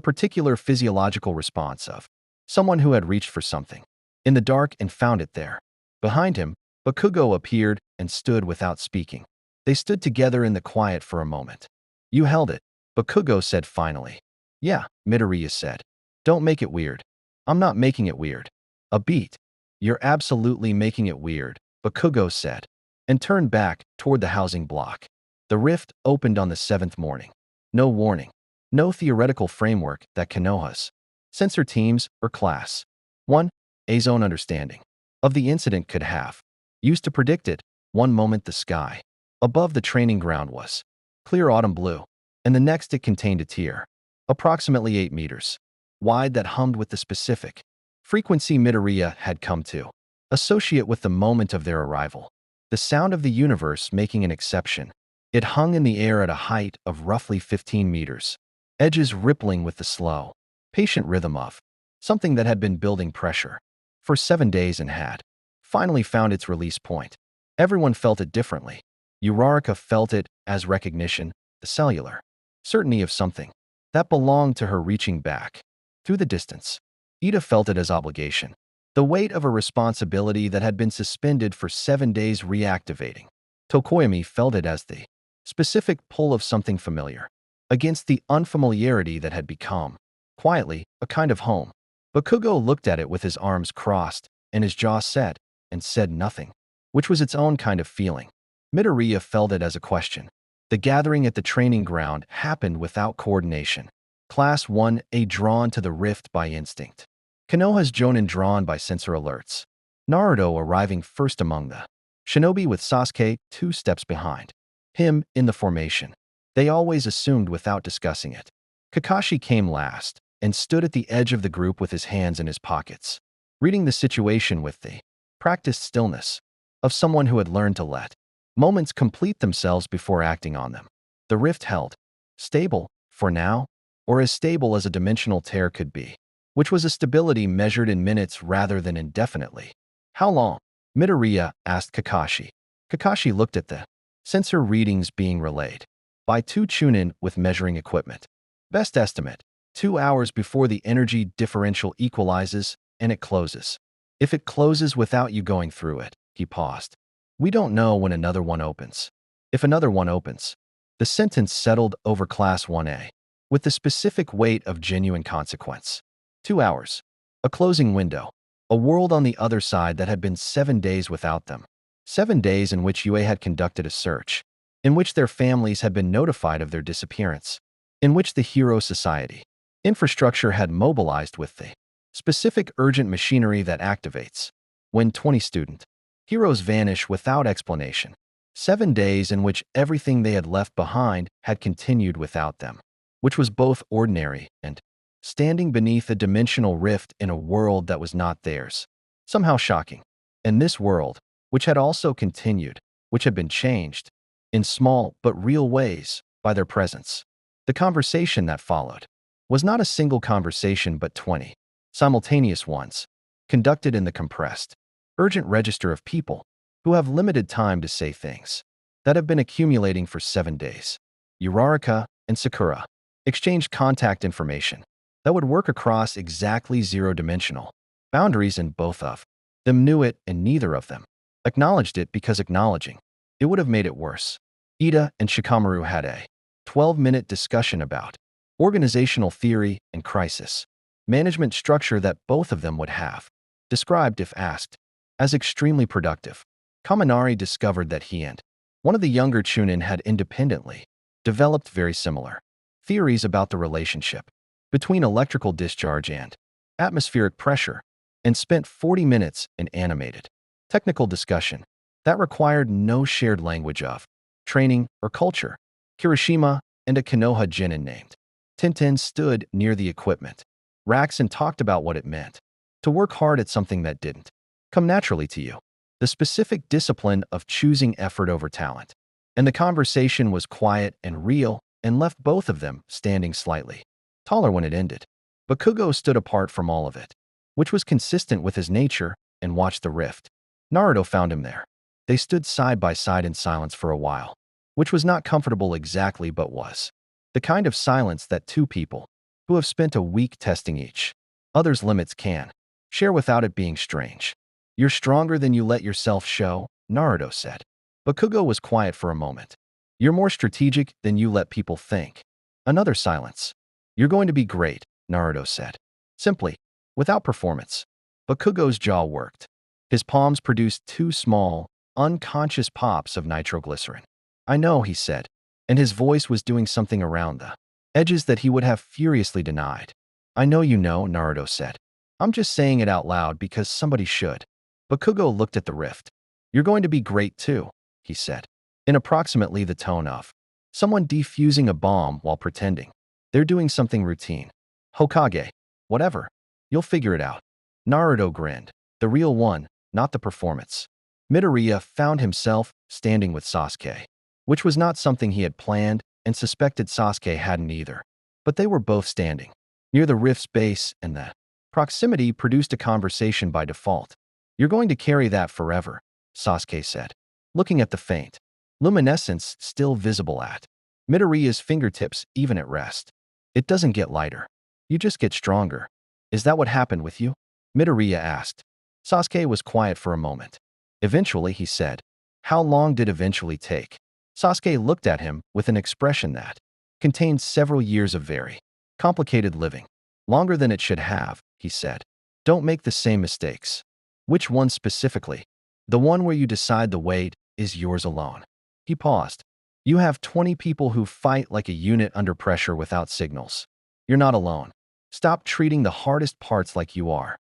particular physiological response of someone who had reached for something in the dark and found it there. Behind him, Bakugo appeared and stood without speaking. They stood together in the quiet for a moment. "You held it," Bakugo said finally. "Yeah," Midoriya said. "Don't make it weird." "I'm not making it weird." A beat. "You're absolutely making it weird," Bakugo said, and turned back toward the housing block. The rift opened on the 7th morning. No warning. No theoretical framework that Konoha's Sensor teams or class. 1. A zone understanding of the incident could have used to predict it. One moment the sky above the training ground was clear autumn blue, and the next it contained a tear, approximately 8 meters wide, that hummed with the specific frequency Midoriya had come to associate with the moment of their arrival. The sound of the universe making an exception. It hung in the air at a height of roughly 15 meters, edges rippling with the slow, patient rhythm of something that had been building pressure for 7 days and had finally found its release point. Everyone felt it differently. Uraraka felt it as recognition, the cellular certainty of something that belonged to her reaching back through the distance. Ida felt it as obligation, the weight of a responsibility that had been suspended for 7 days reactivating. Tokoyami felt it as the specific pull of something familiar against the unfamiliarity that had become, quietly, a kind of home. Bakugo looked at it with his arms crossed and his jaw set and said nothing, which was its own kind of feeling. Midoriya felt it as a question. The gathering at the training ground happened without coordination. Class 1A drawn to the rift by instinct. Konoha's Jonin drawn by sensor alerts. Naruto arriving first among the shinobi with Sasuke 2 steps behind him in the formation. They always assumed without discussing it. Kakashi came last and stood at the edge of the group with his hands in his pockets, reading the situation with the practiced stillness of someone who had learned to let moments complete themselves before acting on them. The rift held stable, for now, or as stable as a dimensional tear could be, which was a stability measured in minutes rather than indefinitely. How long? Midoriya asked Kakashi. Kakashi looked at the sensor readings being relayed by 2 Chunin with measuring equipment. Best estimate, 2 hours before the energy differential equalizes and it closes. If it closes without you going through it, he paused. We don't know when another one opens. If another one opens. The sentence settled over Class 1A, with the specific weight of genuine consequence. 2 hours. A closing window. A world on the other side that had been 7 days without them. 7 days in which UA had conducted a search, in which their families had been notified of their disappearance, in which the Hero Society infrastructure had mobilized with the specific urgent machinery that activates when 20 student heroes vanish without explanation. 7 days in which everything they had left behind had continued without them, which was both ordinary and standing beneath a dimensional rift in a world that was not theirs. Somehow shocking. And this world, which had also continued, which had been changed, in small but real ways, by their presence. The conversation that followed was not a single conversation but 20 simultaneous ones, conducted in the compressed, urgent register of people who have limited time to say things that have been accumulating for 7 days. Uraraka and Sakura exchanged contact information that would work across exactly zero-dimensional boundaries, and both of them knew it, and neither of them acknowledged it, because acknowledging it would have made it worse. Ida and Shikamaru had a 12-minute discussion about organizational theory and crisis management structure that both of them would have described, if asked, as extremely productive. Kaminari discovered that he and one of the younger Chunin had independently developed very similar theories about the relationship between electrical discharge and atmospheric pressure, and spent 40 minutes in animated technical discussion that required no shared language of training or culture. Kirishima and a Konoha genin named Tintin stood near the equipment racks and talked about what it meant to work hard at something that didn't come naturally to you. The specific discipline of choosing effort over talent. And the conversation was quiet and real and left both of them standing slightly taller when it ended. Bakugo stood apart from all of it, which was consistent with his nature, and watched the rift. Naruto found him there. They stood side by side in silence for a while, which was not comfortable exactly, but was the kind of silence that 2 people who have spent a week testing each other's limits can share without it being strange. You're stronger than you let yourself show, Naruto said. Bakugo was quiet for a moment. You're more strategic than you let people think. Another silence. You're going to be great, Naruto said. Simply, without performance. Bakugo's jaw worked. His palms produced 2 small, unconscious pops of nitroglycerin. I know, he said, and his voice was doing something around the edges that he would have furiously denied. I know you know, Naruto said. I'm just saying it out loud because somebody should. Bakugo looked at the rift. You're going to be great too, he said, in approximately the tone of someone defusing a bomb while pretending. They're doing something routine. Hokage, whatever. You'll figure it out. Naruto grinned. The real one, not the performance. Midoriya found himself standing with Sasuke, which was not something he had planned and suspected Sasuke hadn't either. But they were both standing near the rift's base, and the proximity produced a conversation by default. You're going to carry that forever, Sasuke said, looking at the faint luminescence still visible at Midoriya's fingertips even at rest. It doesn't get lighter. You just get stronger. Is that what happened with you? Midoriya asked. Sasuke was quiet for a moment. Eventually, he said. How long did eventually take? Sasuke looked at him with an expression that contained several years of very complicated living. Longer than it should have, he said. Don't make the same mistakes. Which one specifically? The one where you decide the weight is yours alone. He paused. You have 20 people who fight like a unit under pressure without signals. You're not alone. Stop treating the hardest parts like you are.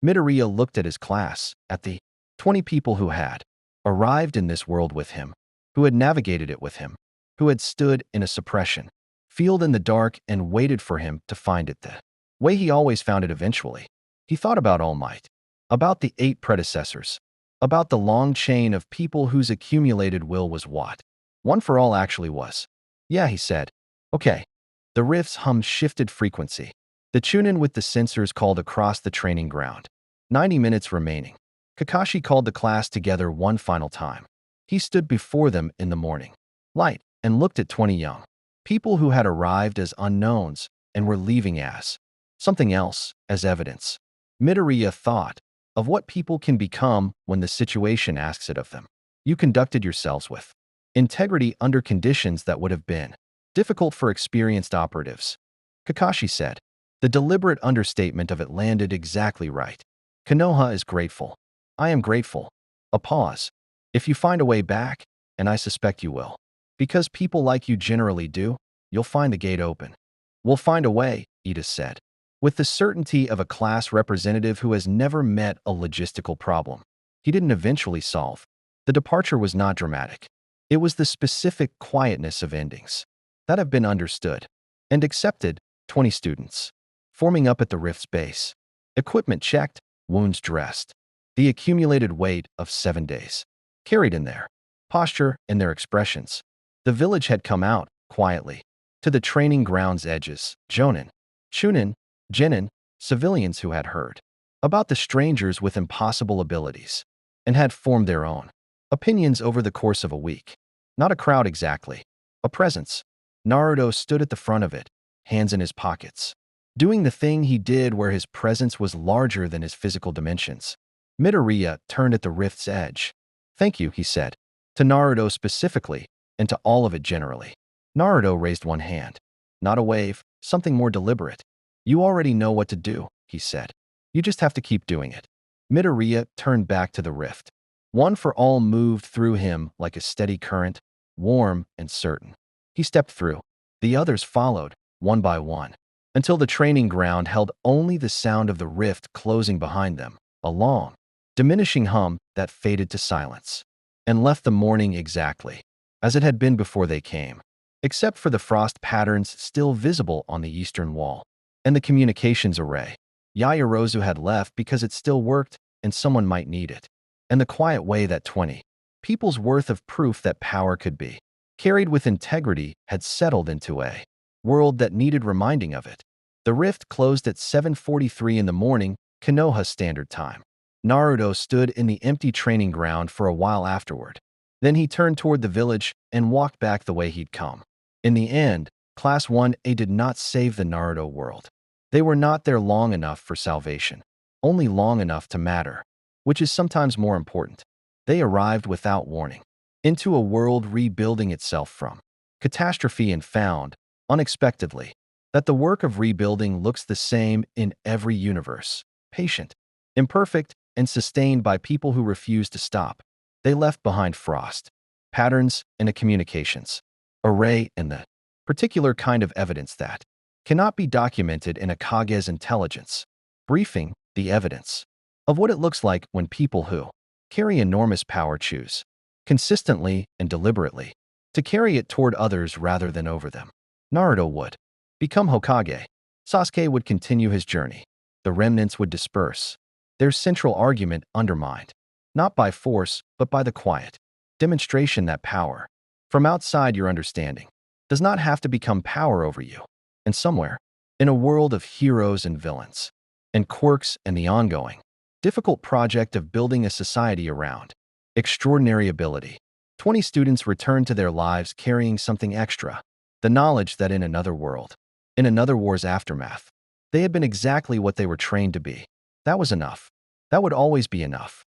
Midoriya looked at his class, at the 20 people who had arrived in this world with him, who had navigated it with him, who had stood in a suppression field in the dark and waited for him to find it the way he always found it eventually. He thought about All Might, about the 8 predecessors, about the long chain of people whose accumulated will was what One for All actually was. Yeah, he said. Okay. The rift's hum shifted frequency. The tune-in with the sensors called across the training ground. 90 minutes remaining. Kakashi called the class together one final time. He stood before them in the morning light and looked at 20 young people who had arrived as unknowns and were leaving as something else, as evidence. Midoriya thought of what people can become when the situation asks it of them. You conducted yourselves with integrity under conditions that would have been difficult for experienced operatives. Kakashi said. The deliberate understatement of it landed exactly right. Konoha is grateful. I am grateful. A pause. If you find a way back, and I suspect you will, because people like you generally do, you'll find the gate open. We'll find a way, Ida said, with the certainty of a class representative who has never met a logistical problem he didn't eventually solve. The departure was not dramatic. It was the specific quietness of endings that have been understood and accepted. 20 students forming up at the rift's base. Equipment checked, wounds dressed. The accumulated weight of 7 days carried in their posture and their expressions. The village had come out, quietly, to the training ground's edges. Jonin, Chunin, Genin, civilians who had heard about the strangers with impossible abilities and had formed their own opinions over the course of a week. Not a crowd exactly. A presence. Naruto stood at the front of it, hands in his pockets, doing the thing he did where his presence was larger than his physical dimensions. Midoriya turned at the rift's edge. Thank you, he said, to Naruto specifically, and to all of it generally. Naruto raised one hand. Not a wave, something more deliberate. You already know what to do, he said. You just have to keep doing it. Midoriya turned back to the rift. One for All moved through him like a steady current, warm and certain. He stepped through. The others followed, one by one, until the training ground held only the sound of the rift closing behind them, a long, diminishing hum that faded to silence, and left the morning exactly as it had been before they came, except for the frost patterns still visible on the eastern wall, and the communications array. Yaoyorozu had left because it still worked and someone might need it, and the quiet way that 20 people's worth of proof that power could be carried with integrity had settled into a world that needed reminding of it. The rift closed at 7:43 in the morning, Konoha Standard Time. Naruto stood in the empty training ground for a while afterward. Then he turned toward the village and walked back the way he'd come. In the end, Class 1A did not save the Naruto world. They were not there long enough for salvation, only long enough to matter, which is sometimes more important. They arrived without warning, into a world rebuilding itself from catastrophe and found, unexpectedly, that the work of rebuilding looks the same in every universe. Patient, imperfect, and sustained by people who refuse to stop. They left behind frost, patterns, and a communications array and the particular kind of evidence that cannot be documented in a Kage's intelligence. Briefing, the evidence of what it looks like when people who carry enormous power choose, consistently and deliberately, to carry it toward others rather than over them. Naruto would become Hokage. Sasuke would continue his journey. The remnants would disperse, their central argument undermined, not by force, but by the quiet demonstration that power, from outside your understanding, does not have to become power over you. And somewhere, in a world of heroes and villains, and quirks and the ongoing, difficult project of building a society around extraordinary ability, 20 students returned to their lives carrying something extra, the knowledge that in another world, in another war's aftermath, they had been exactly what they were trained to be. That was enough. That would always be enough.